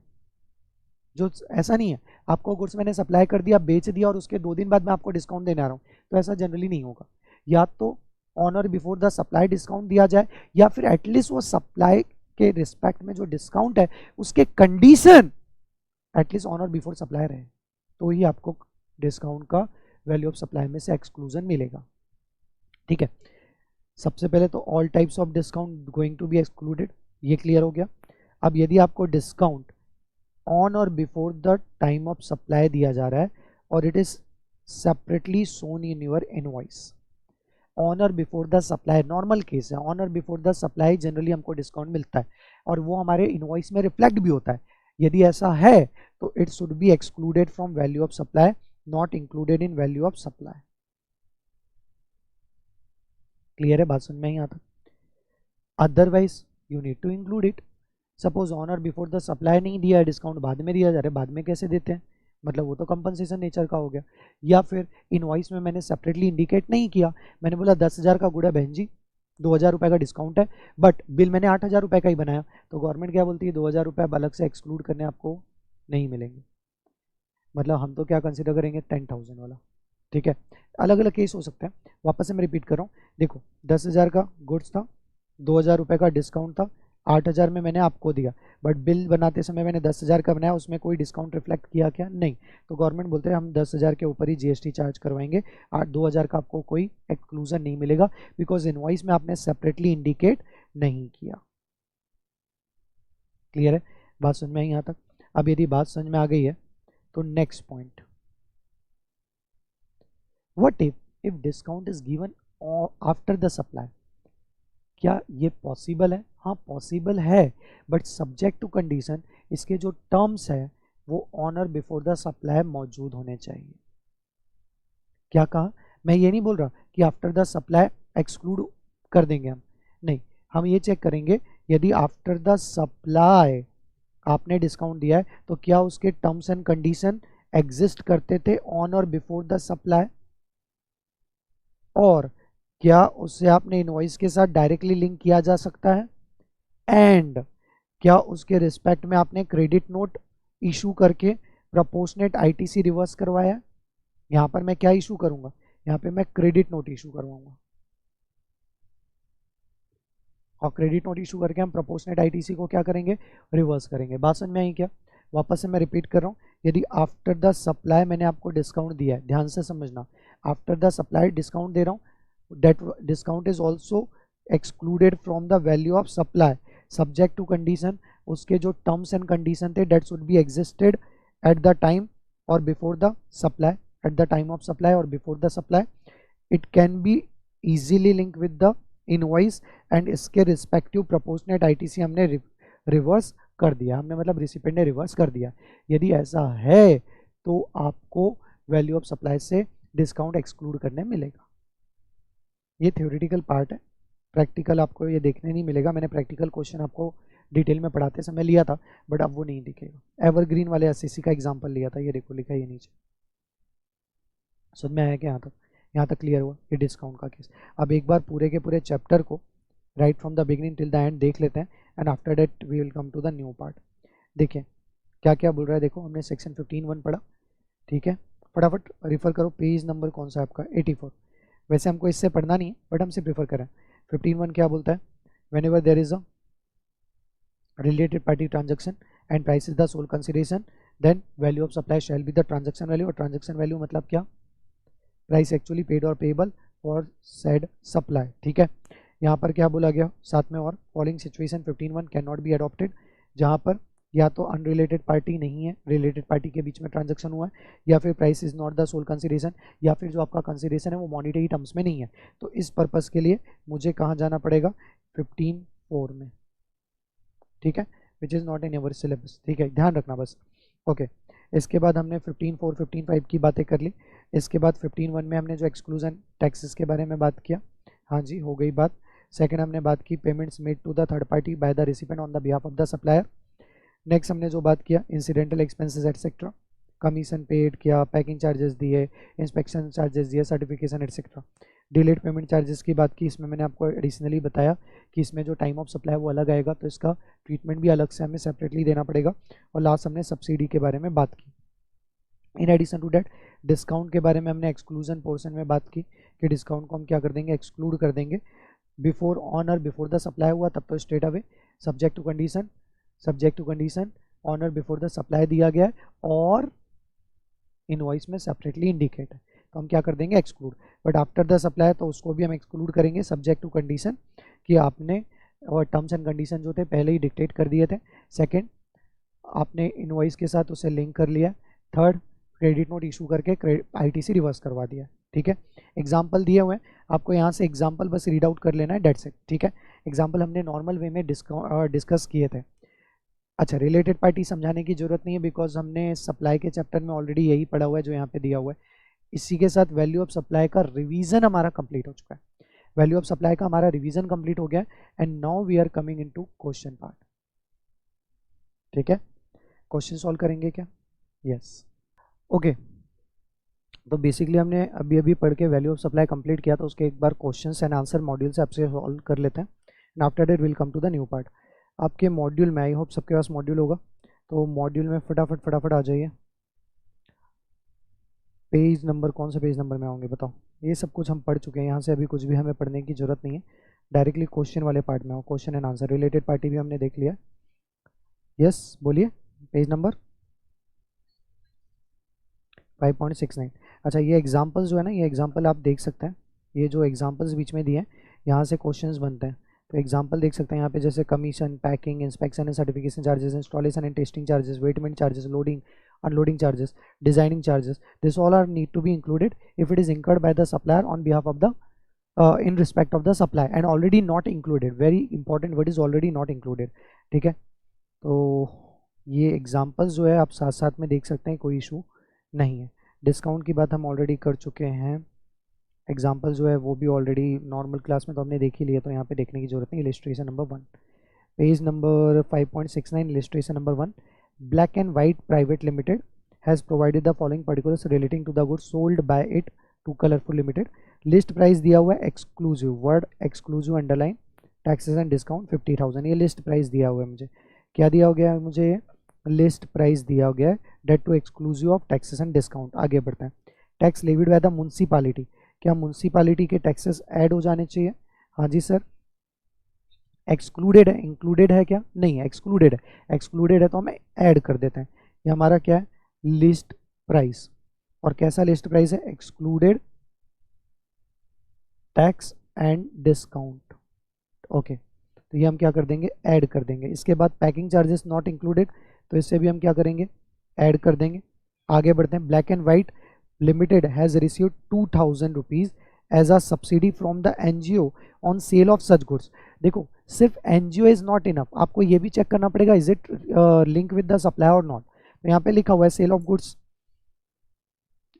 जो ऐसा नहीं है आपको गुड्स मैंने सप्लाई कर दिया, बेच दिया, और उसके 2 दिन बाद मैं आपको डिस्काउंट देने आ रहा हूँ, तो ऐसा जनरली नहीं होगा। या तो ऑन और बिफोर द सप्लाई डिस्काउंट दिया जाए, या फिर एटलीस्ट वो सप्लाई के रिस्पेक्ट में जो डिस्काउंट है उसके कंडीशन एटलीस्ट ऑन और बिफोर सप्लाई रहे, तो ही आपको डिस्काउंट का वैल्यू ऑफ सप्लाई में से एक्सक्लूजन मिलेगा। ठीक है, सबसे पहले तो all types of discount going to be excluded, ये क्लियर हो गया। अब यदि आपको डिस्काउंट ऑन और before the time of supply दिया जा रहा है और it is separately shown in your invoice, on और before the supply normal case है, ऑन और बिफोर द सप्लाई जनरली हमको डिस्काउंट मिलता है और वो हमारे इनवॉइस में रिफ्लेक्ट भी होता है। यदि ऐसा है तो it should be excluded from value of supply, not included in value of supply. Clear है, बात समझ में यहाँ तक। Otherwise you need to include it. Suppose on और बिफोर द सप्लाई नहीं दिया है, डिस्काउंट बाद में दिया जा रहा है, बाद में कैसे देते हैं, मतलब वो तो कंपनसेशन नेचर का हो गया। या फिर इनवॉइस में मैंने सेपरेटली इंडिकेट नहीं किया, मैंने बोला 10,000 का गुड़ है बहन जी, 2,000 रुपये का डिस्काउंट है, बट बिल मैंने 8,000 रुपये का ही बनाया, तो गवर्नमेंट क्या बोलती है 2,000 रुपये अलग से एक्सक्लूड करने आपको नहीं मिलेंगे। मतलब हम तो क्या कंसिडर करेंगे 10,000 वाला। ठीक है, अलग अलग केस हो सकता है। वापस से मैं रिपीट कर रहा हूँ, देखो 10,000 का गुड्स था, 2,000 रुपये का डिस्काउंट था, 8,000 में मैंने आपको दिया, बट बिल बनाते समय मैंने 10,000 का बनाया, उसमें कोई डिस्काउंट रिफ्लेक्ट किया क्या, नहीं। तो गवर्नमेंट बोलते हैं हम 10,000 के ऊपर ही जीएसटी चार्ज करवाएंगे, 2,000 का आपको कोई एक्सक्लूजन नहीं मिलेगा, बिकॉज इनवॉइस में आपने सेपरेटली इंडिकेट नहीं किया। क्लियर है, बात समझ में आई यहाँ तक। अब यदि बात समझ में आ गई है तो next point, what if discount is given after the supply, क्या ये पॉसिबल है, हाँ पॉसिबल है, बट सब्जेक्ट टू कंडीशन, इसके जो टर्म्स है वो ऑन और बिफोर द सप्लाई मौजूद होने चाहिए। क्या कहा, मैं ये नहीं बोल रहा कि आफ्टर द सप्लाई एक्सक्लूड कर देंगे हम, नहीं, हम ये चेक करेंगे यदि आफ्टर द सप्लाई आपने डिस्काउंट दिया है तो क्या उसके टर्म्स एंड कंडीशन एग्जिस्ट करते थे ऑन और बिफोर द सप्लाई, और क्या उससे आपने इनवॉइस के साथ डायरेक्टली लिंक किया जा सकता है, एंड क्या उसके रिस्पेक्ट में आपने क्रेडिट नोट इशू करके प्रोपोर्शनेट आईटीसी रिवर्स करवाया। यहां पर मैं क्या इशू करूंगा, यहां पे मैं क्रेडिट नोट इशू करवाऊंगा, और क्रेडिट नोट इशू करके हम प्रोपोर्शनेट आईटीसी को क्या करेंगे, रिवर्स करेंगे। बात समझ में आई क्या। वापस से मैं रिपीट कर रहा हूँ, यदि आफ्टर द सप्लाई मैंने आपको डिस्काउंट दिया है, ध्यान से समझना, आफ्टर द सप्लाई डिस्काउंट दे रहा हूँ, that discount is also excluded from the value of supply subject to condition, उसके जो टर्म्स एंड कंडीशन थे that should be existed at the time और before the supply, at the time of supply और before the supply. It can be easily link with the invoice and इसके respective proportionate ITC हमने reverse कर दिया, हमने मतलब recipient ने reverse कर दिया. यदि ऐसा है तो आपको वैल्यू ऑफ सप्लाई से डिस्काउंट एक्सक्लूड करने मिलेगा. ये थ्योरेटिकल पार्ट है, प्रैक्टिकल आपको ये देखने नहीं मिलेगा. मैंने प्रैक्टिकल क्वेश्चन आपको डिटेल में पढ़ाते समय लिया था बट अब वो नहीं दिखेगा. एवरग्रीन वाले एसएससी का एग्जांपल लिया था, ये देखो लिखा है ये नीचे. समझ में आया कि यहाँ तक क्लियर हुआ ये डिस्काउंट का केस. अब एक बार पूरे के पूरे चैप्टर को right from the beginning till the end देख लेते हैं and after that we will come to the new part. देखिए क्या क्या बोल रहा है. देखो हमने सेक्शन 15(1) पढ़ा, ठीक है. फटाफट रिफर करो, पेज नंबर कौन सा आपका 84. वैसे हमको इससे पढ़ना नहीं है बट हम सिर्फ रिफर करें. 15(1) क्या बोलता है, when ever there is a related party transaction and price is the sole consideration then value of supply shall be the transaction value. और transaction value मतलब क्या, price actually paid or payable for said supply. ठीक है. यहाँ पर क्या बोला गया साथ में, और following situation 15(1) cannot be adopted, जहाँ पर या तो अनरिलेटेड पार्टी नहीं है, रिलेटेड पार्टी के बीच में ट्रांजेक्शन हुआ है, या फिर price is not the sole consideration, या फिर जो आपका कंसिडरेशन है वो मॉनिटरी टर्म्स में नहीं है. तो इस पर्पस के लिए मुझे कहाँ जाना पड़ेगा, 15(4) में. ठीक है, which is not in your syllabus. ठीक है, ध्यान रखना बस. ओके इसके बाद हमने 15(4) 15(5) की बातें कर ली. इसके बाद 15(1) में हमने जो एक्सक्लूजन टैक्सेस के बारे में बात किया, हाँ जी हो गई बात. सेकंड हमने बात की payments made to the third party by the recipient on the behalf of the supplier. Next हमने जो बात किया incidental expenses etcetera, commission paid किया, पैकिंग चार्जेस दिए, इंस्पेक्शन चार्जेस दिए, certification etcetera. Delayed payment charges की बात की, इसमें मैंने आपको एडिशनली बताया कि इसमें जो टाइम ऑफ सप्लाई वो अलग आएगा तो इसका ट्रीटमेंट भी अलग से हमें सेपरेटली देना पड़ेगा. और लास्ट हमने सब्सिडी के बारे में बात की. In addition to that discount के बारे में हमने एक्सक्लूजन पोर्शन में बात की कि डिस्काउंट को हम क्या कर देंगे, एक्सक्लूड कर देंगे. बिफोर ऑन और बिफोर द सप्लाई हुआ तब तो straight away subject to condition on और बिफोर द सप्लाई दिया गया है और इनवॉइस में सेपरेटली इंडिकेट है तो हम क्या कर देंगे, exclude. But after the supply तो उसको भी हम एक्सक्लूड करेंगे सब्जेक्ट टू कंडीशन कि आपने और टर्म्स एंड कंडीशन जो थे पहले ही डिक्टेट कर दिए थे. सेकंड आपने इनवॉइस के साथ उसे लिंक कर लिया. थर्ड क्रेडिट नोट इशू करके आईटीसी रिवर्स करवा दिया. ठीक है, एग्जाम्पल दिए हुए हैं आपको, यहाँ से एग्जाम्पल बस रीड आउट कर लेना है, डेट्स इट. ठीक है, एग्जाम्पल हमने नॉर्मल वे में डिस्कस किए थे. अच्छा रिलेटेड पार्टी समझाने की जरूरत नहीं है बिकॉज हमने सप्लाई के चैप्टर में ऑलरेडी यही पढ़ा हुआ है जो यहाँ पे दिया हुआ है. इसी के साथ वैल्यू ऑफ सप्लाई का रिवीजन हमारा कंप्लीट हो चुका है. वैल्यू ऑफ सप्लाई का हमारा रिवीजन कंप्लीट हो गया and now we are coming into question part. ठीक है, क्वेश्चन सॉल्व करेंगे क्या, यस. ओके तो बेसिकली हमने अभी अभी पढ़ के वैल्यू ऑफ सप्लाई कंप्लीट किया तो उसके एक बार क्वेश्चंस एंड आंसर मॉड्यूल से आपसे सॉल्व कर लेते हैं and after that will come to the new part. आपके मॉड्यूल में आई होप सबके पास मॉड्यूल होगा तो मॉड्यूल में फटाफट आ जाइए. पेज नंबर कौन से पेज नंबर में आओगे बताओ. ये सब कुछ हम पढ़ चुके हैं, यहाँ से अभी कुछ भी हमें पढ़ने की जरूरत नहीं है. डायरेक्टली क्वेश्चन वाले पार्ट में आओ, question and answer. Related party भी हमने देख लिया. यस बोलिए, पेज नंबर 5.69. अच्छा ये एग्जाम्पल्स जो है ना, ये एग्जाम्पल आप देख सकते हैं. ये जो एग्जाम्पल्स बीच में दिए हैं यहाँ से क्वेश्चंस बनते हैं तो एग्जाम्पल देख सकते हैं यहाँ पे, जैसे commission, packing, inspection and certification charges, installation and testing charges, weighment charges, loading unloading charges, designing charges. This all are need to be included if it is incurred by the supplier on behalf of the in respect of the supply and already not included. Very important word is already not included. ठीक है, तो ये examples जो है आप साथ साथ में देख सकते हैं, कोई इशू नहीं है. डिस्काउंट की बात हम ऑलरेडी कर चुके हैं. एग्जाम्पल जो है वो भी ऑलरेडी नॉर्मल क्लास में तो हमने देख ही लिया तो यहाँ पे देखने की जरूरत नहीं. Illustration number 1, page number 5.69, illustration number 1. Black and White Private Limited has provided the following particulars relating to the goods sold by it to Colorful Limited. List price दिया हुआ है exclusive, word exclusive underline, taxes and discount 50,000. ये list price दिया हुआ है मुझे. क्या दिया हो गया है मुझे, लिस्ट प्राइस दिया हो गया है that too exclusive of taxes and discount. आगे बढ़ते हैं. Tax levied by the municipality. क्या म्यूनसिपालिटी के टैक्सेस ऐड हो जाने चाहिए, हाँ जी सर. एक्सक्लूडेड है, इंक्लूडेड है क्या, नहीं है, एक्सक्लूडेड है. एक्सक्लूडेड है तो हमें ऐड कर देते हैं. ये हमारा क्या है, लिस्ट प्राइस. और कैसा लिस्ट प्राइस है, excluded tax and discount. Okay, तो ये हम क्या कर देंगे, ऐड कर देंगे। इसके बाद पैकिंग चार्जेस नॉट इंक्लूडेड, तो इससे भी हम क्या करेंगे, ऐड कर देंगे। आगे बढ़ते हैं। Black and white limited has received 2000 rupees as a subsidy from the NGO on sale of such goods. देखो, सिर्फ एनजीओ इज नॉट इनफ, आपको ये भी चेक करना पड़ेगा is it link with the supply और नॉट। तो यहाँ पे लिखा हुआ है सेल ऑफ गुड्स,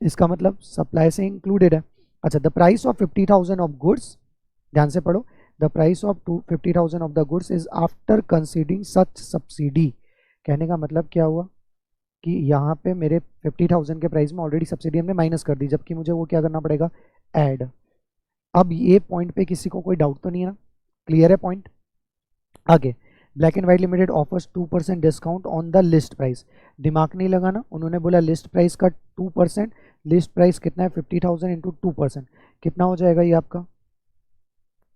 इसका मतलब सप्लाई से इंक्लूडेड है। अच्छा, the price of 50,000 of goods, ध्यान से पढ़ो, the price of 50,000 of the goods is after considering such subsidy. कहने का मतलब क्या हुआ कि यहाँ पे मेरे 50,000 के प्राइस में ऑलरेडी सब्सिडी हमने माइनस कर दी, जबकि मुझे वो क्या करना पड़ेगा, ऐड। अब ये पॉइंट पे किसी को कोई डाउट तो नहीं है ना, क्लियर है पॉइंट। आगे, black and white limited offers 2% discount on the list price. दिमाग नहीं लगाना, उन्होंने बोला लिस्ट प्राइस का 2%, लिस्ट प्राइस कितना है 50,000 इंटू 2%, कितना हो जाएगा ये आपका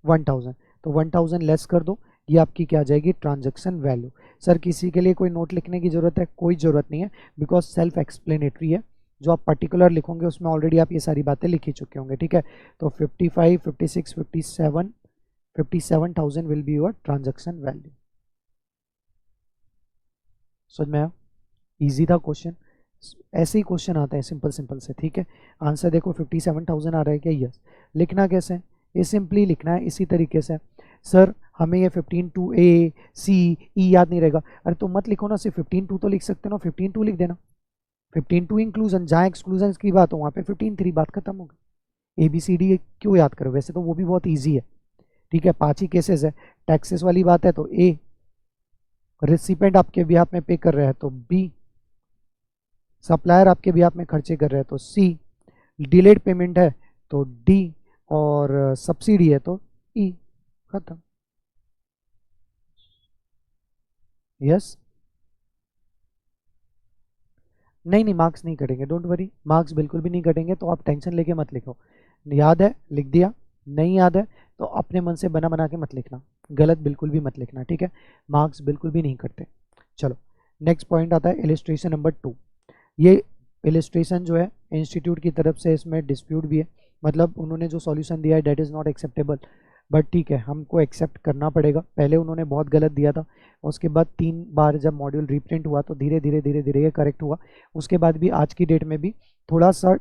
1000। तो 1000 लेस कर दो, ये आपकी क्या आ जाएगी, ट्रांजैक्शन वैल्यू। सर किसी के लिए कोई नोट लिखने की जरूरत है, कोई ज़रूरत नहीं है, बिकॉज सेल्फ एक्सप्लेनेटरी है। जो आप पर्टिकुलर लिखोगे उसमें ऑलरेडी आप ये सारी बातें लिख ही चुके होंगे, ठीक है। तो 55, 56, 57, 57,000 will be your transaction value. समझ में आया, ईजी था क्वेश्चन, ऐसे ही क्वेश्चन आता है सिंपल सिंपल से, ठीक है। आंसर देखो 57,000 आ रहा है क्या, यस। लिखना कैसे, ये सिंपली लिखना है इसी तरीके से। सर हमें ये 15 ए सी ई याद नहीं रहेगा, अरे तो मत लिखो ना, सिर्फ 15 तो लिख सकते ना, 15 लिख देना। 15 इंक्लूजन, जहाँ एक्सक्लूजन की बात हो वहाँ पे 15 बात खत्म हो गई। ए बी सी डी क्यों याद करो, वैसे तो वो भी बहुत ईजी है, ठीक है। 5 ही केसेस है, टैक्सेस वाली बात है तो ए, रिसिपेंट आपके बिहाफ में पे कर रहे हैं तो बी, सप्लायर आपके बिहाफ में खर्चे कर रहे हैं तो सी, डिलेड पेमेंट है तो डी, और सब्सिडी है तो ई, खत्म। यस, नहीं नहीं मार्क्स नहीं कटेंगे, डोंट वरी, मार्क्स बिल्कुल भी नहीं कटेंगे, तो आप टेंशन लेके मत लिखो। याद है लिख दिया, नहीं याद है तो अपने मन से बना बना के मत लिखना, गलत बिल्कुल भी मत लिखना, ठीक है। मार्क्स बिल्कुल भी नहीं कटते। चलो नेक्स्ट पॉइंट आता है इलिस्ट्रेशन नंबर 2। ये इलिस्ट्रेशन जो है इंस्टीट्यूट की तरफ से, इसमें डिस्प्यूट भी है, मतलब उन्होंने जो सॉल्यूशन दिया है that is not acceptable, but ठीक है हमको एक्सेप्ट करना पड़ेगा। पहले उन्होंने बहुत गलत दिया था, उसके बाद 3 बार जब मॉड्यूल रीप्रिंट हुआ तो धीरे धीरे धीरे धीरे ये करेक्ट हुआ। उसके बाद भी आज की डेट में भी थोड़ा सा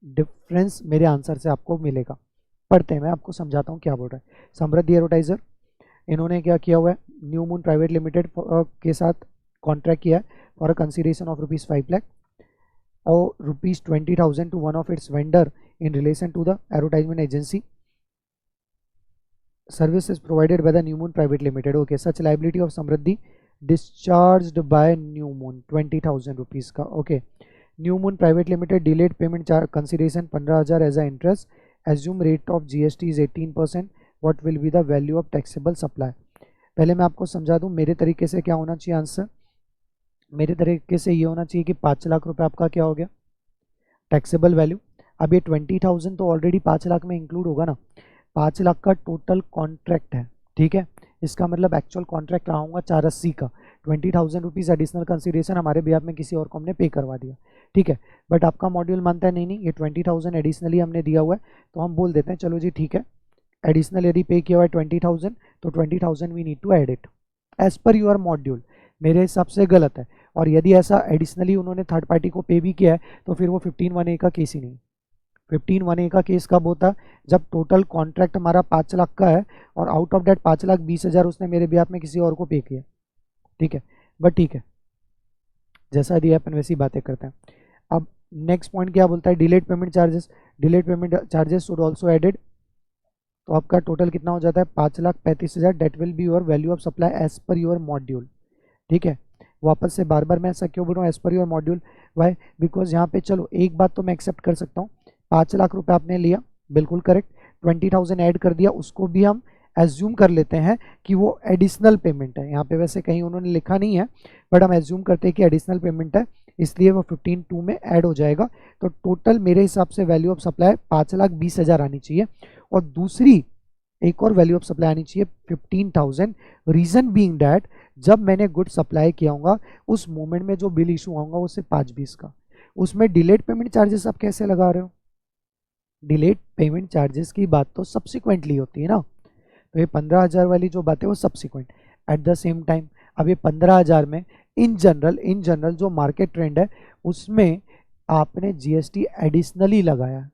डिफरेंस मेरे आंसर से आपको मिलेगा। पढ़ते हैं, मैं आपको समझाता हूँ क्या बोल रहा है। समृद्धि एडवर्टाइजर, इन्होंने क्या किया हुआ है, न्यू मून प्राइवेट लिमिटेड के साथ कॉन्ट्रैक्ट किया है for a consideration of ₹5 lakh और ₹20,000 to one of its vendor in relation to the advertisement agency services provided by the New Moon Private Limited. Okay, such liability of Samriddhi discharged by New Moon 20,000 rupees का. Okay, New Moon Private Limited delayed payment charge consideration 15,000 as a interest. Assume rate of GST is 18%. What will be the value of taxable supply? पहले मैं आपको समझा दूं, मेरे तरीके से क्या होना चाहिए आंसर, मेरे तरीके से ये होना चाहिए कि 5 लाख रुपए आपका क्या हो गया, टैक्सेबल वैल्यू। अब ये 20,000 तो ऑलरेडी 5 लाख में इंक्लूड होगा ना, 5 लाख का टोटल कॉन्ट्रैक्ट है, ठीक है। इसका मतलब एक्चुअल कॉन्ट्रैक्ट रहा होगा 480 का, 20,000 रुपीज़ एडिशनल कंसिडरेशन हमारे बिहाफ में किसी और को हमने पे करवा दिया, ठीक है। बट आपका मॉड्यूल मानता है नहीं नहीं ये 20,000 एडिशनली हमने दिया हुआ है, तो हम बोल देते हैं चलो जी ठीक है, एडिशनल यदि पे किया हुआ है 20,000 तो 20,000 we need to add it as per your module. मेरे हिसाब से गलत है, और यदि ऐसा एडिशनली उन्होंने थर्ड पार्टी को पे भी किया है तो फिर वो 15(1)(a) का केस ही नहीं। 15(1)(a) का केस कब होता है, जब टोटल कॉन्ट्रैक्ट हमारा 5 लाख का है और आउट ऑफ डेट 5,20,000 उसने मेरे बिहाफ में किसी और को पे किया, ठीक है। बट ठीक है, जैसा दिया अपन वैसी बातें करते हैं। अब नेक्स्ट पॉइंट क्या बोलता है, delayed payment charges, delayed payment charges should also added. तो आपका टोटल कितना हो जाता है 5,35,000, that will be your value of supply as per your module, ठीक है। वापस से बार बार मैं ऐसा क्यों बोल रहा हूँ as per your module, Y, because यहाँ पे चलो एक बात तो मैं एक्सेप्ट कर सकता हूँ, 5 लाख रुपए आपने लिया, बिल्कुल करेक्ट, 20,000 ऐड कर दिया, उसको भी हम एज्यूम कर लेते हैं कि वो एडिशनल पेमेंट है। यहाँ पे वैसे कहीं उन्होंने लिखा नहीं है, बट हम एज्यूम करते हैं कि एडिशनल पेमेंट है, इसलिए वो 15(2) में ऐड हो जाएगा। तो टोटल मेरे हिसाब से वैल्यू ऑफ सप्लाई 5,20,000 आनी चाहिए, और दूसरी एक और वैल्यू ऑफ सप्लाई आनी चाहिए 15,000। रीजन बीइंग डैट जब मैंने गुड सप्लाई किया होगा उस मोमेंट में जो बिल इशू होगा वो सिर्फ 5-20 का, उसमें डिलेड पेमेंट चार्जेस आप कैसे लगा रहे हो, डिलेड पेमेंट चार्जेस की बात तो सब्सिक्वेंटली होती है ना, तो ये 15,000 वाली जो बात है वो subsequent. At the same time अब ये 15,000 में इन जनरल जो मार्केट ट्रेंड है उसमें आपने जीएसटी एडिशनली लगाया।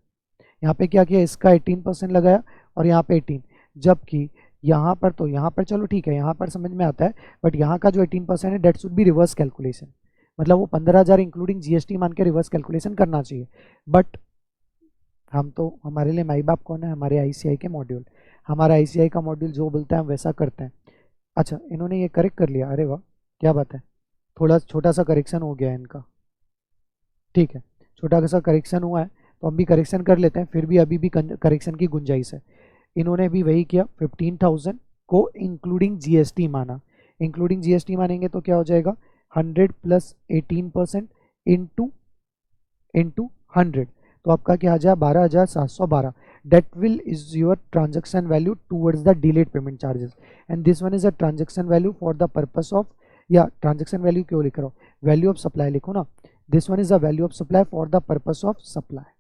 यहाँ पे क्या किया, इसका 18% लगाया और यहाँ पे 18, जबकि यहाँ पर तो यहाँ पर चलो ठीक है, यहाँ पर समझ में आता है, बट यहाँ का जो 18% है that should be reverse calculation, मतलब वो 15,000 इंक्लूडिंग जीएसटी मान के रिवर्स कैलकुलेशन करना चाहिए। बट हम तो, हमारे लिए माई बाप कौन है, हमारे आईसीआई के मॉड्यूल, हमारा आईसीआई का मॉड्यूल जो बोलता है हम वैसा करते हैं। अच्छा इन्होंने ये करेक्ट कर लिया, अरे वाह क्या बात है, थोड़ा छोटा सा करेक्शन हो गया है इनका, ठीक है छोटा सा करेक्शन हुआ है तो हम भी करेक्शन कर लेते हैं, फिर भी अभी भी करेक्शन की गुंजाइश है। इन्होंने भी वही किया, 15,000 को इंक्लूडिंग जीएसटी माना, इंक्लूडिंग जीएसटी मानेंगे तो क्या हो जाएगा 100 प्लस 18% इंटू 100, तो आपका क्या आ जाए 12,712, that will is your transaction value towards the delayed payment charges, and this one is a transaction value for the purpose of, या ट्रांजेक्शन वैल्यू क्यों लिख रहा हूँ, वैल्यू ऑफ सप्लाई लिखो ना, this one is the value of supply for the purpose of supply.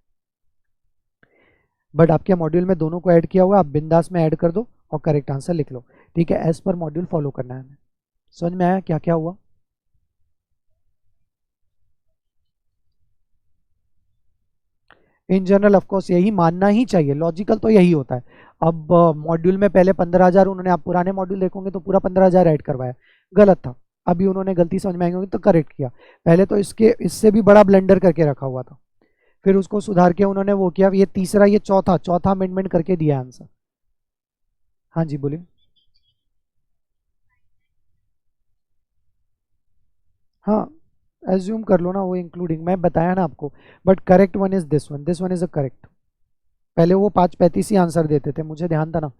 But आपके module में दोनों को ऐड किया हुआ, आप बिंदास में ऐड कर दो और करेक्ट आंसर लिख लो, ठीक है, एज पर मॉड्यूल फॉलो करना है हमें। समझ में आया क्या क्या हुआ? इन जनरल ऑफकोर्स यही मानना ही चाहिए, लॉजिकल तो यही होता है। अब मॉड्यूल में पहले 15,000 उन्होंने, आप पुराने मॉड्यूल देखोगे तो पूरा 15,000 ऐड करवाया, गलत था, अभी उन्होंने गलती समझ में आएंगे तो करेक्ट किया, पहले तो इसके इससे भी बड़ा ब्लेंडर करके रखा हुआ था, फिर उसको सुधार के उन्होंने वो किया, ये तीसरा ये चौथा अमेंडमेंट करके दिया आंसर। हाँ जी बोलिए। हाँ एज्यूम कर लो ना, वो इंक्लूडिंग मैं बताया ना आपको, but correct one is this one is a correct. पहले वो 5:35 ही आंसर देते थे, मुझे ध्यान था ना,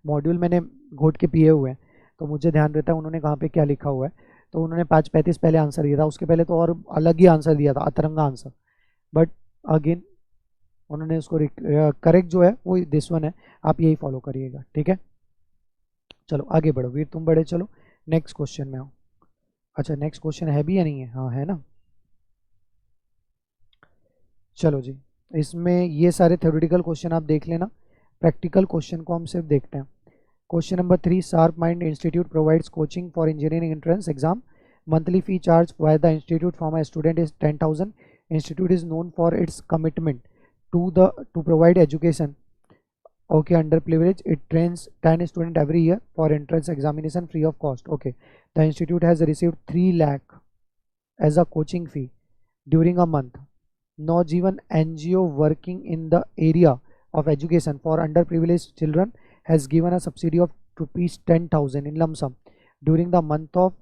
मॉड्यूल मैंने घोट के पिए हुए हैं तो मुझे ध्यान रहता है उन्होंने कहाँ पे क्या लिखा हुआ है, तो उन्होंने 5:35 पहले आंसर दिया था, उसके पहले तो और अलग ही आंसर दिया था, अतरंगा आंसर, बट अगेन उन्होंने उसको करेक्ट जो है वो दिस वन है, आप यही फॉलो करिएगा, ठीक है। चलो आगे बढ़ो वीर, तुम बड़े, चलो नेक्स्ट क्वेश्चन में आओ। अच्छा नेक्स्ट क्वेश्चन है भी या नहीं है, हाँ है ना, चलो जी, इसमें ये सारे थ्योरेटिकल क्वेश्चन आप देख लेना, प्रैक्टिकल क्वेश्चन को हम सिर्फ देखते हैं। Question number 3, sharp mind institute provides coaching for engineering entrance exam, monthly fee charge by the institute from a student is 10,000, institute is known for its commitment to provide education, okay, underprivileged, it trains 10 students every year for entrance examination free of cost, okay, the institute has received 3 lakh as a coaching fee during a month, Naujeevan NGO working in the area of education for underprivileged children has given a subsidy of rupees 10,000 in lump sum during the month of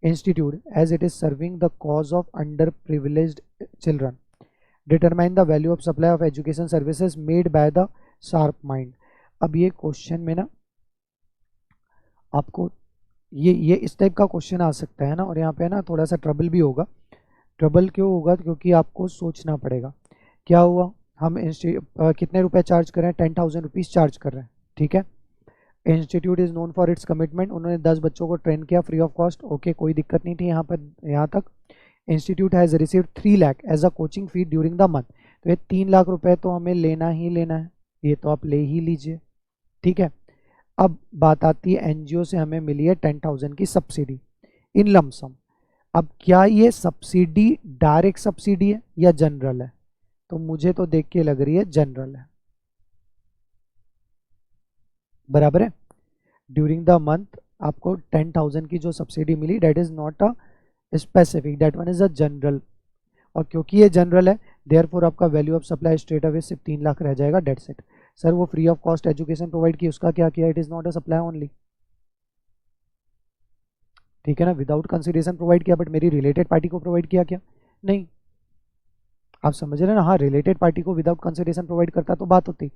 institute as it is serving the cause of underprivileged children, determine the value of supply of education services made by the sharp mind. अब ये question में ना आपको ये इस type का question आ सकता है ना, और यहाँ पे ना थोड़ा सा ट्रबल भी होगा। ट्रबल क्यों होगा, क्योंकि आपको सोचना पड़ेगा क्या हुआ, हम कितने रुपए चार्ज कर रहे हैं, 10,000 रुपीज़ चार्ज कर रहे हैं, ठीक है। Institute is known for its commitment, उन्होंने 10 बच्चों को ट्रेन किया फ्री ऑफ कॉस्ट, ओके कोई दिक्कत नहीं थी यहाँ पर, यहाँ तक। Institute has received 3 lakh as a coaching fee during the month, तो ये 3 लाख रुपए तो हमें लेना ही लेना है, ये तो आप ले ही लीजिए, ठीक है। अब बात आती है एनजीओ से हमें मिली है 10,000 की सब्सिडी इन लमसम। अब क्या ये सब्सिडी डायरेक्ट सब्सिडी है या जनरल है, तो मुझे तो देख के लग रही है जनरल है, बराबर है। ड्यूरिंग द मंथ आपको 10,000 की जो सब्सिडी मिली that is not a specific, that one is a general, और क्योंकि ये जनरल है देयरफॉर आपका value of supply straight away सिर्फ 3 लाख रह जाएगा, डेट्स इट। सर वो free of cost education provide की, उसका क्या किया, it is not a supply only, ठीक है ना, विदाउट कंसिडरेशन प्रोवाइड किया, बट मेरी रिलेटेड पार्टी को प्रोवाइड किया क्या, नहीं, आप समझ रहे हैं ना, हाँ रिलेटेड पार्टी को विदाउट कंसिडरेशन प्रोवाइड करता तो बात होती,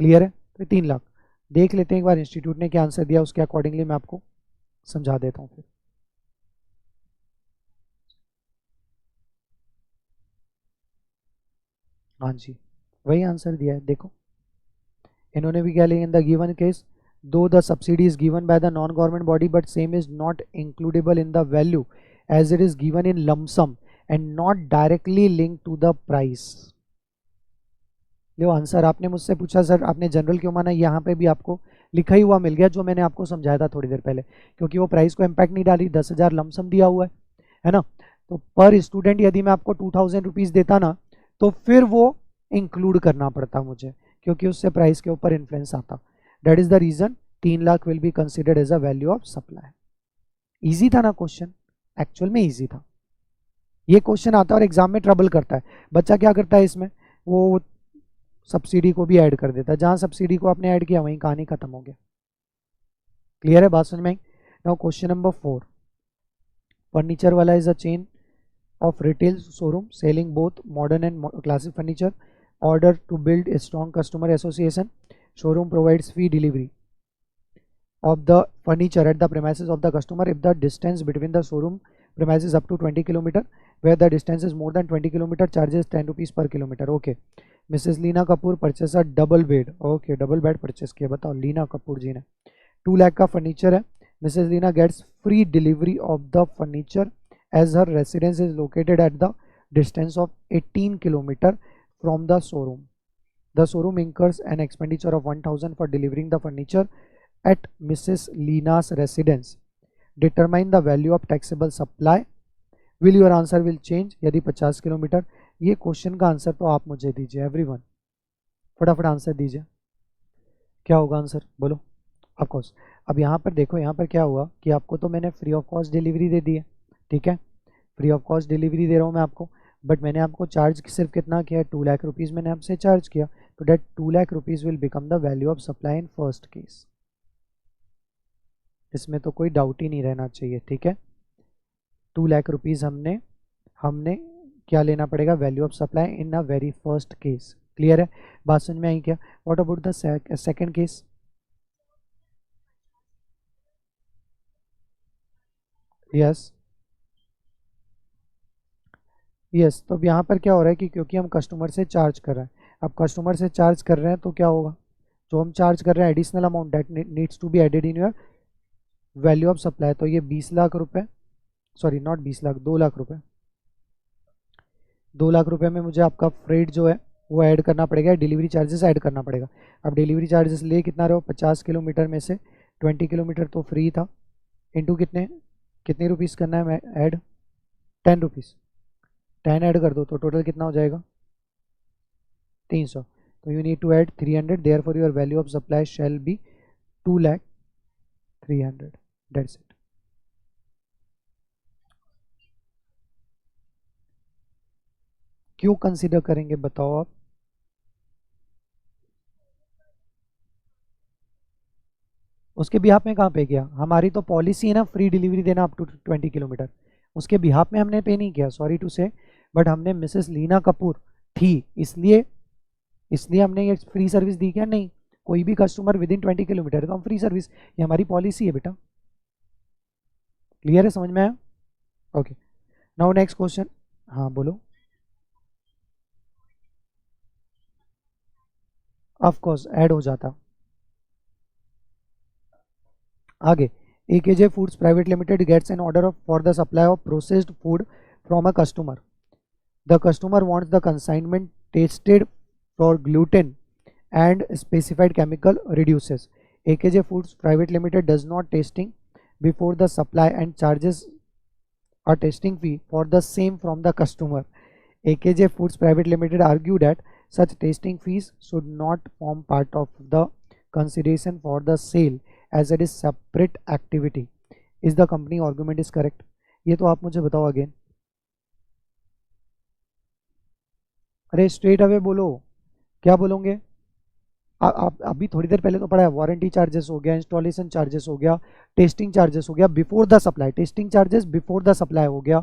क्लियर है। तो 3 लाख देख लेते हैं एक बार इंस्टीट्यूट ने क्या आंसर दिया, उसके अकॉर्डिंगली मैं आपको समझा देता हूँ फिर। हाँ जी वही आंसर दिया है, देखो इन्होंने भी क्या लिया, in the given case though the subsidy is given by the non government body but same is not includable in the value as it is given in lumpsum and not directly link to the price, लो answer आपने मुझसे पूछा sir आपने general क्यों माना, यहाँ पे भी आपको लिखा ही हुआ मिल गया जो मैंने आपको समझाया था थोड़ी देर पहले, क्योंकि वो प्राइस को इम्पैक्ट नहीं डाली, 10,000 लमसम दिया हुआ है ना। तो पर स्टूडेंट यदि मैं आपको 2,000 रुपीज़ देता ना तो फिर वो इंक्लूड करना पड़ता मुझे, क्योंकि उससे प्राइस के ऊपर इन्फ्लुएंस आता। That is the reason 3 lakh will be considered as a value of supply. Easy था ना क्वेश्चन, एक्चुअल में ईजी था। ये क्वेश्चन आता है और एग्जाम में ट्रबल करता है। बच्चा क्या करता है इसमें, वो सब्सिडी को भी ऐड कर देता है, जहां सब्सिडी को आपने ऐड किया वहीं कहानी खत्म हो गया। क्लियर है, बात समझ में आई। नाउ क्वेश्चन नंबर 4, फर्नीचर वाला is a chain of retail showroom selling both modern and classic furniture. Order to build a strong customer association. Showroom provides free delivery of the furniture at the premises of the customer if the distance between the showroom premises up to 20 km. Where the distance is more than 20 km, charges 10 rupees per kilometer. Okay. Mrs. Leena Kapoor purchase a double bed. Okay, double bed purchase किया, बताओ लीना कपूर जी ने। 2 लाख का furniture है। Mrs. Leena gets free delivery of the furniture as her residence is located at the distance of 18 km from the showroom. The showroom incurs an expenditure of 1,000 for delivering the furniture at Mrs. Leena's residence. Determine the value of taxable supply. Will your answer will change यदि 50 kilometre. ये question का answer तो आप मुझे दीजिए, everyone फटाफट answer दीजिए, क्या होगा आंसर बोलो। ऑफकोर्स अब यहाँ पर देखो, यहाँ पर क्या हुआ कि आपको तो मैंने फ्री ऑफ कॉस्ट डिलीवरी दे दी है, ठीक है, फ्री ऑफ कॉस्ट डिलीवरी दे रहा हूँ मैं आपको, बट मैंने आपको चार्ज सिर्फ कितना किया, 2 लाख रुपीज़ मैंने आपसे चार्ज किया, तो that 2 lakh rupees will become the value of supply in first case. इसमें तो कोई डाउट ही नहीं रहना चाहिए, ठीक है। 2 लाख रुपीज़ हमने क्या लेना पड़ेगा, value of supply in a very first case. Clear है, बात समझ में आई क्या। What about the second case. Yes yes, तो अब यहाँ पर क्या हो रहा है कि क्योंकि हम कस्टमर से चार्ज कर रहे हैं, अब कस्टमर से चार्ज कर रहे हैं तो क्या होगा, जो हम चार्ज कर रहे हैं additional amount that needs to be added in your value of supply. तो ये 20 लाख रुपए, सॉरी नॉट 20 लाख, 2 लाख रुपए, 2 लाख रुपए में मुझे आपका फ्रेट जो है वो ऐड करना पड़ेगा, डिलीवरी चार्जेस ऐड करना पड़ेगा। अब डिलीवरी चार्जेस ले कितना रहे हो, 50 किलोमीटर में से 20 किलोमीटर तो फ्री था, इंटू कितने रुपीज़ करना है मैं ऐड, 10 रुपीज़, 10 ऐड कर दो तो टोटल कितना हो जाएगा 300। तो you need to add 300, therefore your value of supply shall be 2,03,000। That's it. क्यों कंसीडर करेंगे बताओ आप। उसके बिहाफ में कहाँ पे किया, हमारी तो पॉलिसी है ना फ्री डिलीवरी देना अप टू 20 किलोमीटर, उसके बिहाफ में हमने पे नहीं किया, सॉरी टू से, बट हमने मिसेस लीना कपूर थी इसलिए इसलिए हमने ये फ्री सर्विस दी क्या, नहीं, कोई भी कस्टमर विद इन 20 किलोमीटर तो हम फ्री सर्विस, ये हमारी पॉलिसी है बेटा। क्लियर है, समझ में आया। Okay, now next question. हाँ बोलो। ऑफ कोर्स ऐड हो जाता। आगे, AKJ Foods Private Limited gets an order for the supply of processed food from a customer. The customer wants the consignment tested for gluten and specified chemical reduces. AKJ Foods Private Limited does not testing before the supply and charges a testing fee for the same from the customer. AKJ Foods Private Limited argue that such testing fees should not form part of the consideration for the sale as it is separate activity. Is the company argument is correct? ये तो आप मुझे बताओ again. अरे straight away बोलो, क्या बोलोगे। आप अभी थोड़ी देर पहले तो पढ़ा है, वारंटी चार्जेस हो गया, इंस्टॉलेशन चार्जेस हो गया, टेस्टिंग चार्जेस हो गया before the supply, testing charges before the supply हो गया,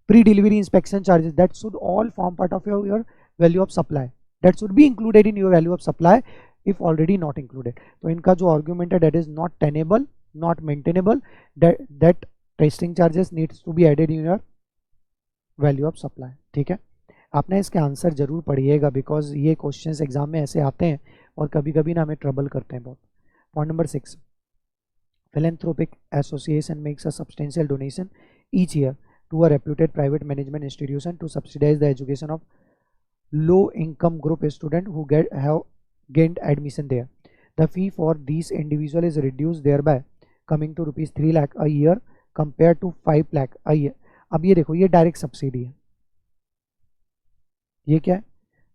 pre delivery inspection charges, that should all form part of your value of supply, that should be included in your value of supply if already not included. तो इनका जो argument है that is not tenable, not maintainable, that testing charges needs to be added in your value of supply. ठीक है, आपने इसके answer जरूर पढ़िएगा बिकॉज ये क्वेश्चंस एग्जाम में ऐसे आते हैं और कभी कभी ना हमें ट्रबल करते हैं बहुत। Point number 6, philanthropic association makes a substantial donation each year to a reputed private management institution to subsidize the education of low income group student who have gained admission there. The fee for these individual is reduced, thereby coming to rupees 3 lakh a year compared to 5 lakh a year. अब ये देखो, ये direct subsidy है, ये क्या है,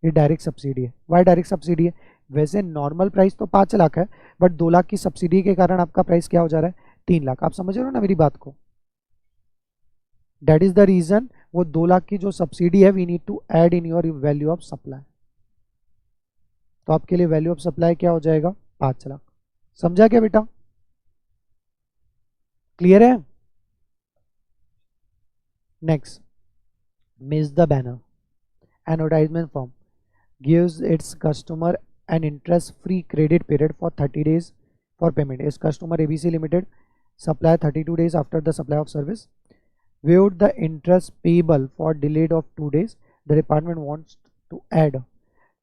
ये direct subsidy है। वाई डायरेक्ट सब्सिडी है? वैसे नॉर्मल प्राइस तो 5 लाख है, बट 2 लाख की सब्सिडी के कारण आपका प्राइस क्या हो जा रहा है, 3 लाख। आप समझ रहे हो ना मेरी बात को? दैट इज द रीजन वो 2 लाख की जो सब्सिडी है we need to add in your value of supply. तो आपके लिए वैल्यू ऑफ सप्लाई क्या हो जाएगा, 5 लाख। समझा क्या बेटा? क्लियर है? Next, miss the banner. Advertisement form gives its customer an interest free credit period for 30 days for payment. Is customer ABC Limited supply 32 days after the supply of service, waived the interest payable for delayed of 2 days. The department wants to add,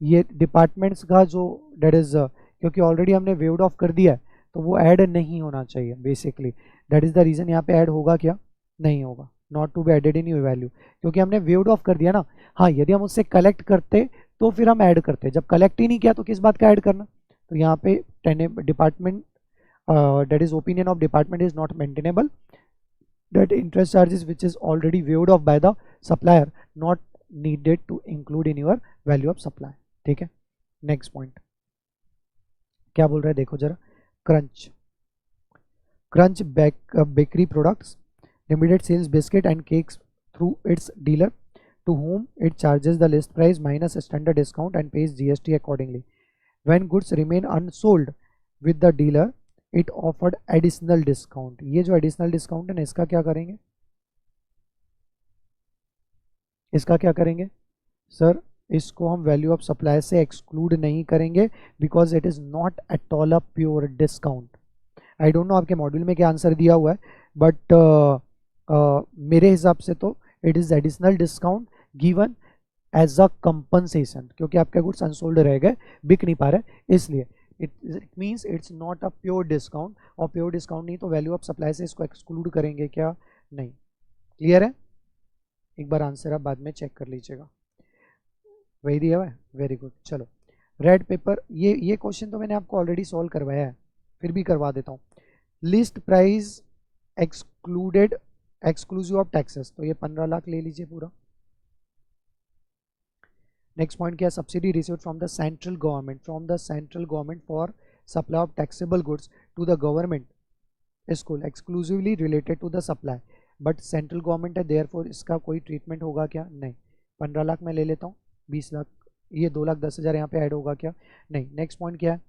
ये departments का जो that is क्योंकि already हमने waived off कर दिया है तो वो ऐड नहीं होना चाहिए basically. That is the reason यहाँ पे ऐड होगा क्या, नहीं होगा, not to be added in your value, क्योंकि हमने वेव्ड ऑफ कर दिया ना। हाँ, यदि हम उससे कलेक्ट करते तो फिर हम ऐड करते, जब कलेक्ट ही नहीं किया तो किस बात का ऐड करना। तो यहाँ पे department that is opinion of department is not maintainable, that interest charges which is already waived off by the supplier not needed to include in your value of supply। ठीक है, नेक्स्ट पॉइंट क्या बोल रहा है देखो जरा। Crunch bakery products limited sells biscuit and cakes through its dealer to whom it charges the list price minus standard discount and pays GST accordingly. When goods remain unsold with the dealer, it offered additional discount. ये जो additional discount है ना, इसका क्या करेंगे, इसका क्या करेंगे सर, इसको हम वैल्यू ऑफ सप्लाई से एक्सक्लूड नहीं करेंगे because it is not at all a pure discount. I don't know आपके मॉड्यूल में क्या आंसर दिया हुआ है, बट मेरे हिसाब से तो it is additional discount given as a compensation, क्योंकि आपके गुड्स अनसोल्ड रह गए, बिक नहीं पा रहे, इसलिए it means it's not a pure discount. और प्योर डिस्काउंट नहीं तो वैल्यू ऑफ सप्लाई से इसको एक्सक्लूड करेंगे क्या, नहीं। क्लियर है? एक बार आंसर आप बाद में चेक कर लीजिएगा। वही दिया हुआ है, वेरी गुड। चलो, रेड पेपर, ये क्वेश्चन तो मैंने आपको ऑलरेडी सॉल्व करवाया है, फिर भी करवा देता हूँ। List price excluded exclusive of taxes, तो ये 15 लाख ले लीजिए पूरा। नेक्स्ट पॉइंट क्या है, subsidy received from the central government for supply of taxable goods to the government school exclusively related to the supply, but central government है therefore इसका कोई ट्रीटमेंट होगा क्या, नहीं। 15 लाख मैं ले लेता हूँ, 20 लाख, ये 2,10,000 यहाँ पे ऐड होगा क्या, नहीं। नेक्स्ट पॉइंट क्या है,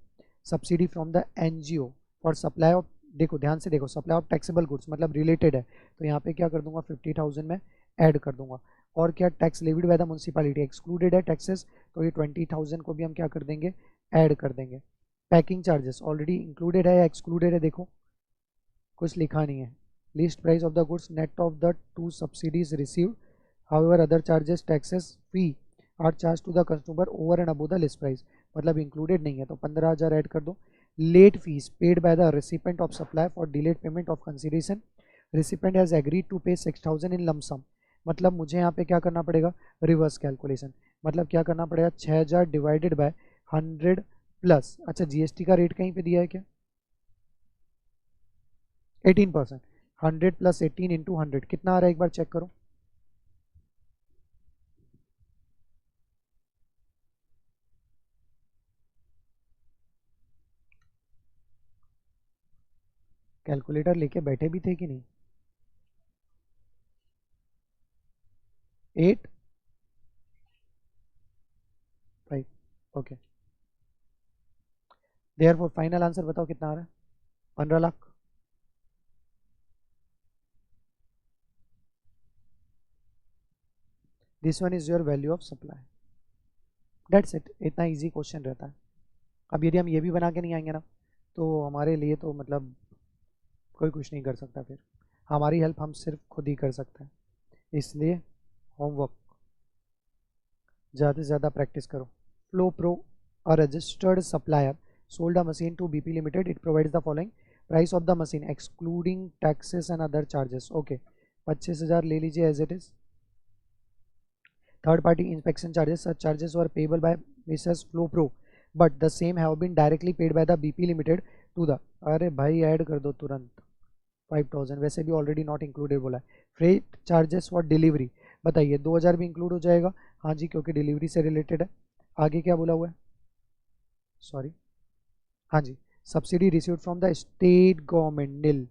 subsidy from the NGO for supply of, देखो ध्यान से देखो, सप्लाई ऑफ टैक्सेबल गुड्स मतलब रिलेटेड है, तो यहाँ पे क्या कर दूंगा, 50,000 में ऐड कर दूंगा। और क्या, tax levied by the municipality excluded है टैक्सेस, तो ये 20,000 को भी हम क्या कर देंगे, ऐड कर देंगे। पैकिंग चार्जेस ऑलरेडी इंक्लूडेड है या एक्सक्लूडेड है, देखो कुछ लिखा नहीं है। List price of the goods net of the two subsidies received, however other charges taxes fee are charge to the consumer over and above the list price, मतलब included नहीं है, तो 15,000 ऐड कर दो। Late fees paid by the recipient of supply for delayed payment of consideration, recipient has agreed to pay 6,000 in lump sum, मतलब मुझे यहाँ पे क्या करना पड़ेगा, रिवर्स कैलकुलेशन, मतलब क्या करना पड़ेगा, 6,000 डिवाइडेड बाय 100 प्लस, अच्छा GST का रेट कहीं पे दिया है क्या, 18%, 100 प्लस 18 इंटू 100 कितना आ रहा है, एक बार चेक करो। कैलकुलेटर लेके बैठे भी थे कि नहीं, 8 5, ओके। देयरफॉर फाइनल आंसर बताओ कितना आ रहा है, 15 lakh. This one is your value of supply, that's it. इतना इजी क्वेश्चन रहता है। अब यदि हम ये भी बना के नहीं आएंगे ना तो हमारे लिए तो मतलब कोई कुछ नहीं कर सकता, फिर हमारी हेल्प हम सिर्फ खुद ही कर सकते हैं, इसलिए होमवर्क ज़्यादा से ज़्यादा प्रैक्टिस करो। Flow pro a registered supplier sold a machine to BP Limited. It provides the following price of the machine excluding taxes and other charges. Okay, 25,000 ले लीजिए as it is, third party inspection charges, such charges were payable by Mrs. Flowpro but the same have been directly paid by the BP Limited to the, अरे भाई add कर दो तुरंत 5000, वैसे भी already not included बोला है। Freight charges for delivery, बताइए 2000 भी इंक्लूड हो जाएगा, हाँ जी क्योंकि डिलीवरी से रिलेटेड है। आगे क्या बोला हुआ है, सॉरी, हाँ जी, subsidy received from the state government, nil,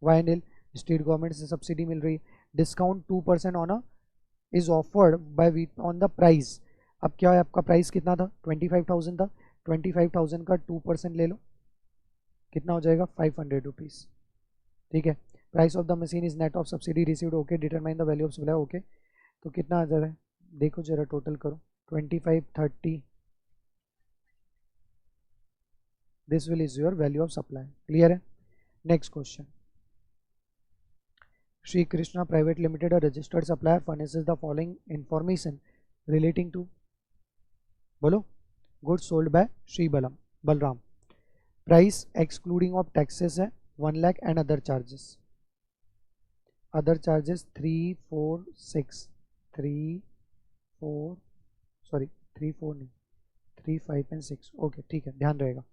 why nil, state government से सब्सिडी मिल रही है। Discount 2% on a is offered by Veet on the price, अब क्या है आपका प्राइस कितना था 25,000 था, 25,000 का 2% ले लो, कितना हो जाएगा 500 रुपीज़, ठीक है। Price of the machine is net of subsidy received, okay, determine the value of supply, okay. तो कितना आ जा रहा है, देखो जरा टोटल करो, 25, 30, this will is your value of supply, clear है। Next question, Sri Krishna Private Limited, a registered supplier, furnishes the following information relating to, बोलो, goods sold by Sri Balram. Price excluding of taxes है 1 lakh and other charges. Other charges 3, 4, 6, 3, 4, sorry 3, 4 नहीं, 3, 5 and 6, okay ठीक है, ध्यान रहेगा।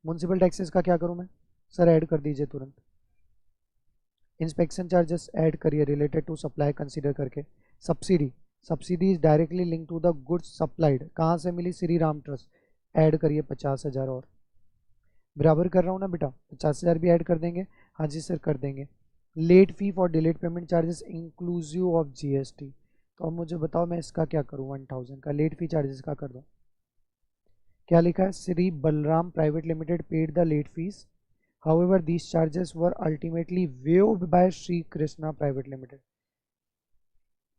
Municipal taxes का क्या करूँ मैं, सर ऐड कर दीजिए तुरंत। इंस्पेक्शन चार्जेस ऐड करिए रिलेटेड टू सप्लाई कंसीडर करके। Subsidy, subsidy is directly link to the goods supplied, कहाँ से मिली, श्री राम ट्रस्ट, ऐड करिए 50,000 और, बराबर कर रहा हूँ ना बेटा, 50,000 भी ऐड कर देंगे, हाँ जी सर कर देंगे। Late fee for delayed payment charges inclusive of GST, तो अब मुझे बताओ मैं इसका क्या करूँ, 1000 का लेट फी चार्जेस का कर दूँ, क्या लिखा है, Shri Balram private limited paid the late fees, however these charges were ultimately waived by Sri Krishna Private Limited,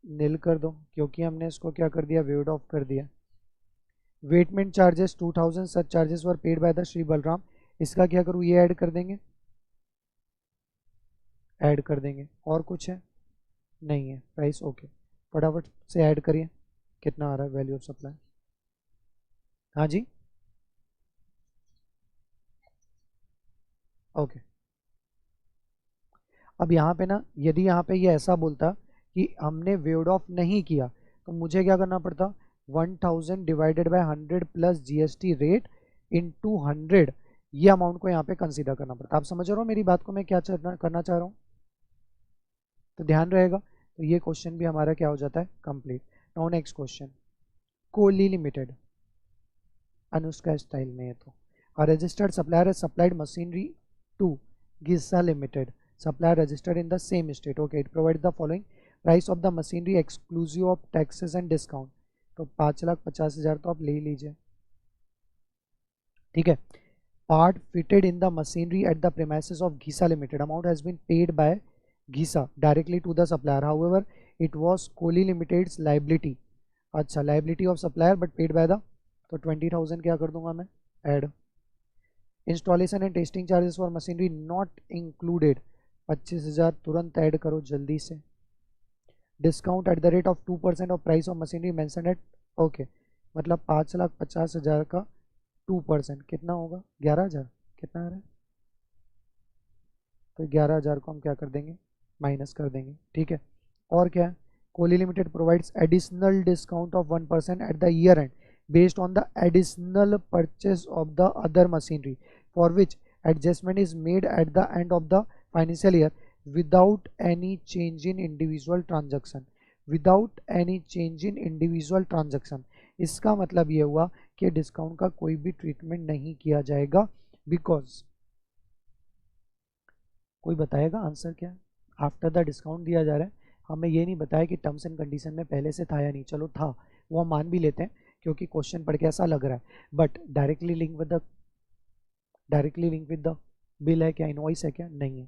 नील कर दो क्योंकि हमने इसको क्या कर दिया, वेव्ड ऑफ कर दिया। Weighment charges 2000, such charges were paid by the Shri Balram, इसका क्या करूँ, ये ऐड कर देंगे, ऐड कर देंगे। और कुछ है, नहीं है, प्राइस ओके, फटाफट से ऐड करिए, कितना आ रहा है वैल्यू ऑफ सप्लाई, हाँ जी ओके। अब यहाँ पे ना, यदि यहाँ पे ये ऐसा बोलता कि हमने वेव्ड ऑफ नहीं किया तो मुझे क्या करना पड़ता, 1000 divided by 100 plus GST rate into 100, ये अमाउंट को यहाँ पे कंसीडर करना पड़ता। आप समझ रहे हो मेरी बात को, मैं क्या करना चाह रहा हूँ, तो ध्यान रहेगा। तो ये क्वेश्चन भी हमारा क्या हो जाता है, complete. Now next question, Kohli limited, Anushka style में है तो, registered supplier supplied machinery to Ghisa limited, supplier registered in the same state, okay, it provides the following price of the machinery exclusive of taxes and discount, तो 5,50,000 तो आप ले ही लीजिए, ठीक है। Part fitted in the machinery at the premises of Ghisa limited, amount has been paid by Ghisa directly to the supplier, however it was Kohli limited's liability, अच्छा liability of supplier but paid by the, तो 20,000 क्या कर दूंगा मैं add. Installation and testing charges for machinery not included, 25,000 तुरंत add करो जल्दी से। Discount at the rate of 2% of price of machinery mention eight, okay, मतलब 5,50,000 का 2% कितना होगा, 11,000, कितना आ रहा है, तो 11,000 को हम क्या कर देंगे, माइनस कर देंगे, ठीक है। और क्या है, Kohli limited provides additional discount of 1% at the year and based on the additional purchase of the other machinery for which adjustment is made at the end of the financial year without any change in individual transaction, without any change in individual transaction, इसका मतलब ये हुआ कि discount का कोई भी treatment नहीं किया जाएगा, बिकॉज कोई बताएगा आंसर क्या, आफ्टर द डिस्काउंट दिया जा रहा है, हमें ये नहीं बताया कि टर्म्स एंड कंडीशन में पहले से था या नहीं, चलो था वो हम मान भी लेते हैं क्योंकि क्वेश्चन पढ़ के ऐसा लग रहा है, but directly link with the bill है क्या, इनवॉइस है क्या, नहीं है।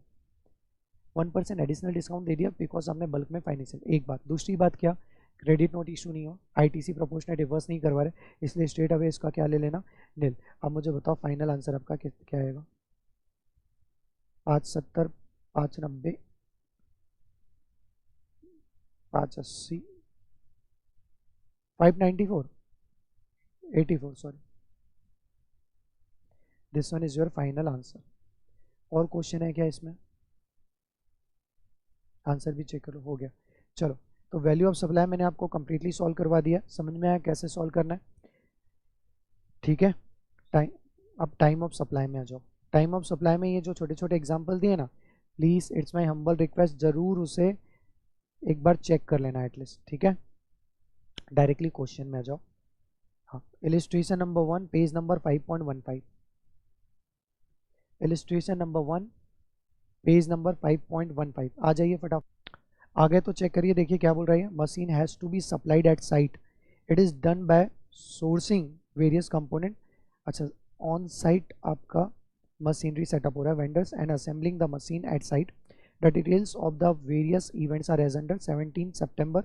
1% एडिशनल डिस्काउंट दे दिया बिकॉज हमने बल्क में फाइनेंशियल, एक बात। दूसरी बात क्या, क्रेडिट नोट इशू नहीं हो, आईटीसी प्रोपोर्शनल रिवर्स नहीं करवा रहे, इसलिए स्ट्रेट अवे इसका क्या ले लेना, नील। अब मुझे बताओ फाइनल आंसर आपका क्या आएगा, 570, 590, 580, 594, 84, sorry, this one is your final answer. और क्वेश्चन है क्या इसमें, आंसर भी चेक करो, हो गया। चलो तो वैल्यू ऑफ सप्लाई मैंने आपको कंप्लीटली सॉल्व करवा दिया, समझ में आया कैसे सॉल्व करना है, ठीक है। टाइम, अब टाइम ऑफ सप्लाई में आ जाओ। टाइम ऑफ सप्लाई में ये जो छोटे छोटे एग्जांपल दिए ना, please it's my humble request, ज़रूर उसे एक बार चेक कर लेना एटलीस्ट, ठीक है। डायरेक्टली क्वेश्चन में आ जाओ। हाँ, illustration number 1 page number 5.15, illustration number 1 page number 5.15 आ जाइए फटाफट। आगे तो चेक करिए, देखिए क्या बोल रही है। Machine has to be supplied at site, it is done by sourcing various component. अच्छा, ऑन साइट आपका मशीनरी सेटअप हो रहा है, vendors and assembling the machine at site. The details of the various events are as under. 17 सितंबर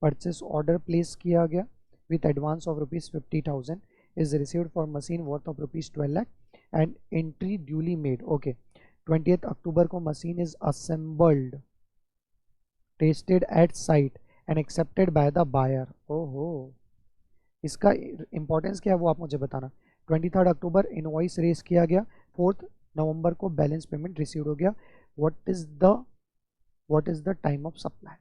purchase order placed किया गया with advance of rupees 50,000 is received for machine worth of rupees 12 lakh and entry duly made. Okay, 20th October को machine is assembled, tested at site and accepted by the buyer. ओहो, इसका importance क्या है वो आप मुझे बताना। 23 अक्टूबर invoice raise किया गया, 4 नवंबर को बैलेंस पेमेंट रिसीव हो गया। What is the time of supply?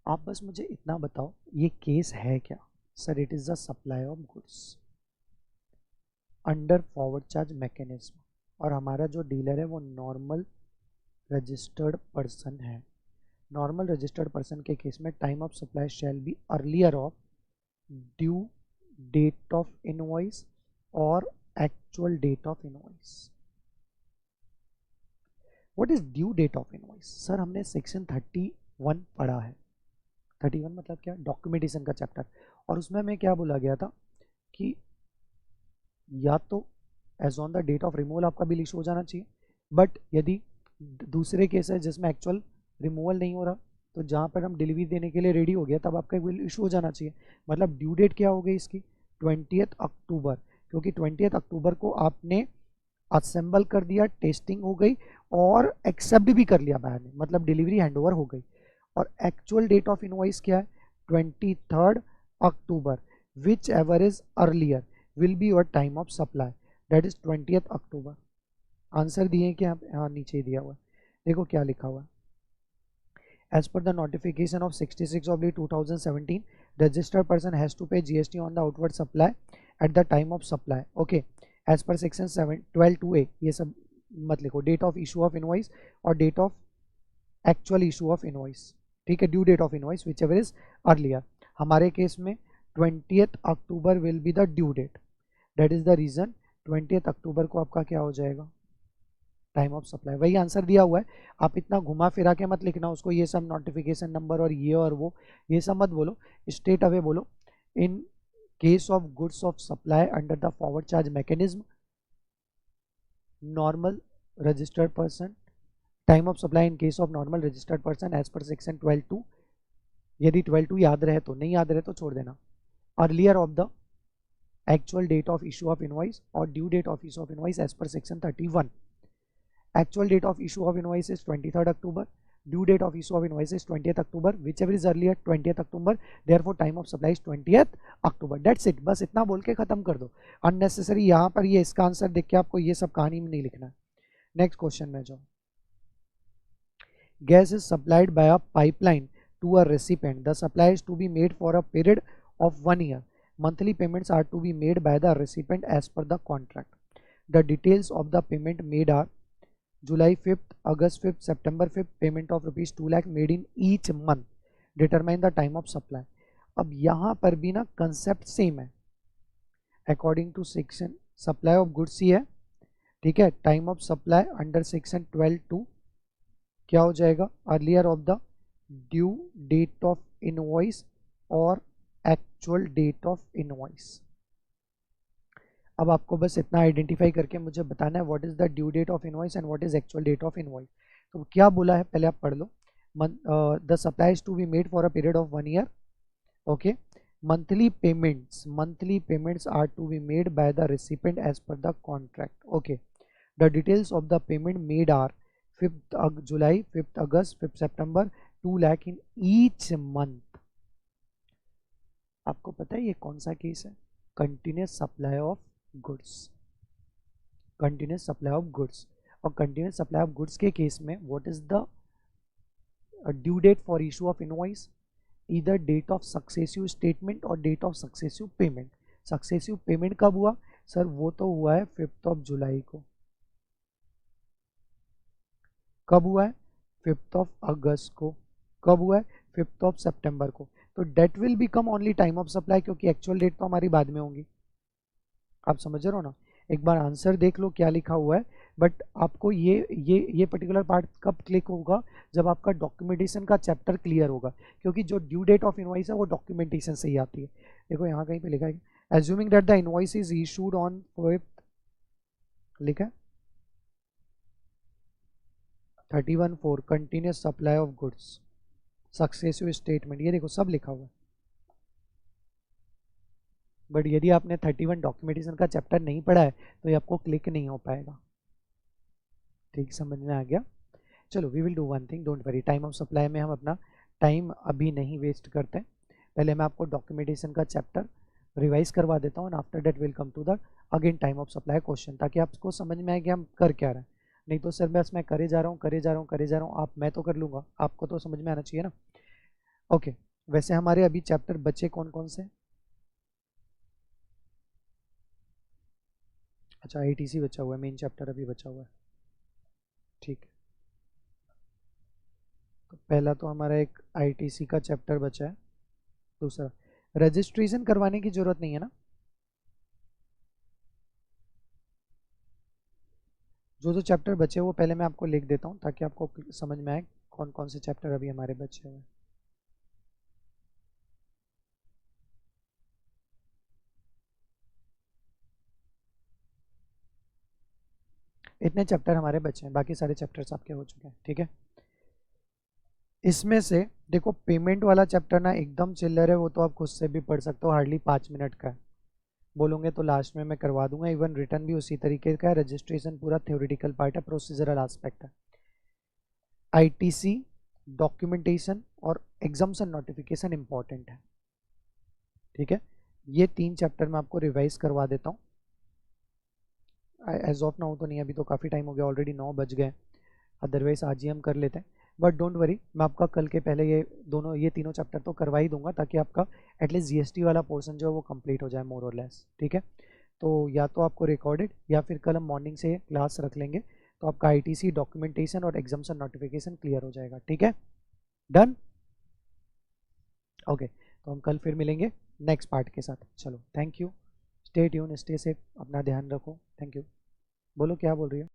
आप बस मुझे इतना बताओ, ये केस है क्या? Sir, it is the supply of goods under forward charge mechanism, और हमारा जो डीलर है वो नॉर्मल रजिस्टर्ड पर्सन है। नॉर्मल रजिस्टर्ड पर्सन के केस में time of supply shall be earlier of due date of invoice और actual date of invoice. What is due date of invoice? Sir, हमने सेक्शन 31 पढ़ा है। 31 मतलब क्या? डॉक्यूमेंटेशन का चैप्टर। और उसमें हमें क्या बोला गया था कि या तो as on the date of removal आपका बिल इशू हो जाना चाहिए, बट यदि दूसरे केस है जिसमें एक्चुअल रिमूवल नहीं हो रहा, तो जहाँ पर हम डिलीवरी देने के लिए रेडी हो गया तब आपका बिल इशू हो जाना चाहिए। मतलब ड्यू डेट क्या हो गई इसकी? 20 अक्टूबर, क्योंकि 20 अक्टूबर को आपने असेंबल कर दिया, टेस्टिंग हो गई और एक्सेप्ट भी कर लिया बाहर ने, मतलब डिलीवरी हैंडओवर हो गई। और एक्चुअल डेट ऑफ इनवॉइस क्या है? 23 October, whichever is earlier will be your time of supply, that is 20 October. Answer दिए क्या? हाँ, नीचे ही दिया हुआ है, देखो क्या लिखा हुआ है। As per the notification of 66/2017, registered person has to pay GST on the outward supply at the time of supply. Okay, as per section 12(2)(a), ये सब मत लिखो। Date of issue of invoice और date of actual issue of invoice, ठीक है। Due date of invoice whichever is earlier. हमारे case में 20 October will be the due date, that is the reason 20 October को आपका क्या हो जाएगा? Time of supply. वही आंसर दिया हुआ है, आप इतना घुमा फिरा के मत लिखना उसको, ये सब नोटिफिकेशन नंबर और ये और वो, ये सब मत बोलो, स्ट्रेट अवे बोलो। In case of goods of supply under the forward charge mechanism, normal registered person, time of supply in case of normal registered person as per section 12(2). यदि 12(2) याद रहे तो, नहीं याद रहे तो छोड़ देना। Earlier of the actual date of issue of invoice और due date of issue of invoice as per section 31। Actual date of issue of invoice is 23rd October. Due date of issue of invoice is 20th October. Whichever is earlier, 20th October. Therefore, time of supply is 20th October. That's it. बस इतना बोल के खत्म कर दो। Unnecessary यहाँ पर ये इसका आंसर देख के आपको ये सब कहानी में नहीं लिखना है। नेक्स्ट क्वेश्चन में जाओ। Gas is supplied by a pipeline to a recipient. The supply is to be made for a period of 1 year. Monthly payments are to be made by the recipient as per the contract. The details of the payment made are July 5th, August 5th, September 5th, payment of rupees 2 lakh made in each month. Determine the time of supply. अब यहाँ पर भी ना concept same है, according to section supply of goods ही है, ठीक है। Time of supply under section 12(2) क्या हो जाएगा? Earlier of the due date of invoice और एक्चुअल डेट ऑफ इनवॉइस। अब आपको बस इतना आइडेंटिफाई करके मुझे बताना है what is the due date of invoice and what is actual date of invoice. तो क्या बोला है पहले आप पढ़ लो। The supply is to be made for a period of 1 year. Okay, monthly payments are to be made by the recipient as per the contract. Okay, the details of the payment made are 5th जुलाई, 5th अगस्त, 5th सितंबर, 2 lakh in each month. आपको पता है ये कौन सा केस है? Continuous supply of goods. Continuous supply of goods. और कंटिन्यूस सप्लाई ऑफ गुड्स के केस में what is the due date for issue of invoice, इधर डेट ऑफ सक्सेसिव स्टेटमेंट और date of successive payment. Successive payment कब हुआ sir? वो तो हुआ है 5th ऑफ जुलाई को। कब हुआ है? 5th ऑफ अगस्त को। कब हुआ है? 5th ऑफ सितंबर को। तो date will become only time of supply, क्योंकि एक्चुअल डेट तो हमारी बाद में होंगी। आप समझ रहे हो ना? एक बार आंसर देख लो क्या लिखा हुआ है, बट आपको ये पर्टिकुलर पार्ट कब क्लिक होगा? जब आपका डॉक्यूमेंटेशन का चैप्टर क्लियर होगा, क्योंकि जो ड्यू डेट ऑफ इनवॉइस है वो डॉक्यूमेंटेशन से ही आती है। देखो यहाँ कहीं पे लिखा है, assuming that the invoice is issued on 5th, लिखा है 31/4 continuous supply of goods, successive statement, ये देखो सब लिखा हुआ है। बट यदि आपने 31 डॉक्यूमेंटेशन का चैप्टर नहीं पढ़ा है तो ये आपको क्लिक नहीं हो पाएगा। ठीक, समझ में आ गया? चलो we will do one thing, don't worry, time of supply में हम अपना टाइम अभी नहीं वेस्ट करते हैं। पहले मैं आपको डॉक्यूमेंटेशन का चैप्टर रिवाइज करवा देता हूँ, and after that will come to the again time of supply question, ताकि आपको समझ में आए कि हम कर क्या रहे हैं। नहीं तो सर बस मैं करे जा रहा हूँ, आप मैं तो कर लूँगा, आपको तो समझ में आना चाहिए ना। ओके, वैसे हमारे अभी चैप्टर बचे कौन कौन से? अच्छा, आईटीसी बचा हुआ है, मेन चैप्टर अभी बचा हुआ है। ठीक है, तो पहला तो हमारा एक आईटीसी का चैप्टर बचा है। दूसरा, रजिस्ट्रेशन करवाने की जरूरत नहीं है ना? जो जो चैप्टर बचे वो पहले मैं आपको लिख देता हूँ, ताकि आपको समझ में आए कौन कौन से चैप्टर अभी हमारे बचे हुए हैं। इतने चैप्टर हमारे बचे हैं, बाकी सारे चैप्टर्स आपके हो चुके हैं। ठीक है, इसमें से देखो पेमेंट वाला चैप्टर ना एकदम चिल्लर है, वो तो आप खुद से भी पढ़ सकते हो, हार्डली 5 मिनट का है। बोलोगे तो लास्ट में मैं करवा दूंगा, इवन रिटर्न भी उसी तरीके का है। रजिस्ट्रेशन पूरा थ्योरेटिकल पार्ट है, प्रोसीजरल एस्पेक्ट है। आईटीसी, डॉक्यूमेंटेशन और एग्जाम्सन नोटिफिकेशन इंपॉर्टेंट है। ठीक है, ये 3 चैप्टर मैं आपको रिवाइज करवा देता हूँ। एज ऑफ नाउ तो नहीं, अभी तो काफ़ी टाइम हो गया, ऑलरेडी 9 बज गए, अदरवाइज आज ही हम कर लेते हैं। बट डोंट वरी, मैं आपका कल के पहले ये तीनों चैप्टर तो करवा ही दूंगा, ताकि आपका एटलीस्ट जीएसटी वाला पोर्शन जो है वो कंप्लीट हो जाए मोर और लेस। ठीक है, तो या तो आपको रिकॉर्डेड या फिर कल हम मॉर्निंग से क्लास रख लेंगे, तो आपका आईटीसी, डॉक्यूमेंटेशन और एग्जाम्सन नोटिफिकेशन क्लियर हो जाएगा। ठीक है, डन? ओके, तो हम कल फिर मिलेंगे नेक्स्ट पार्ट के साथ। चलो, thank you, stay tune, stay safe, अपना ध्यान रखो, थैंक यू। बोलो क्या बोल रही हो?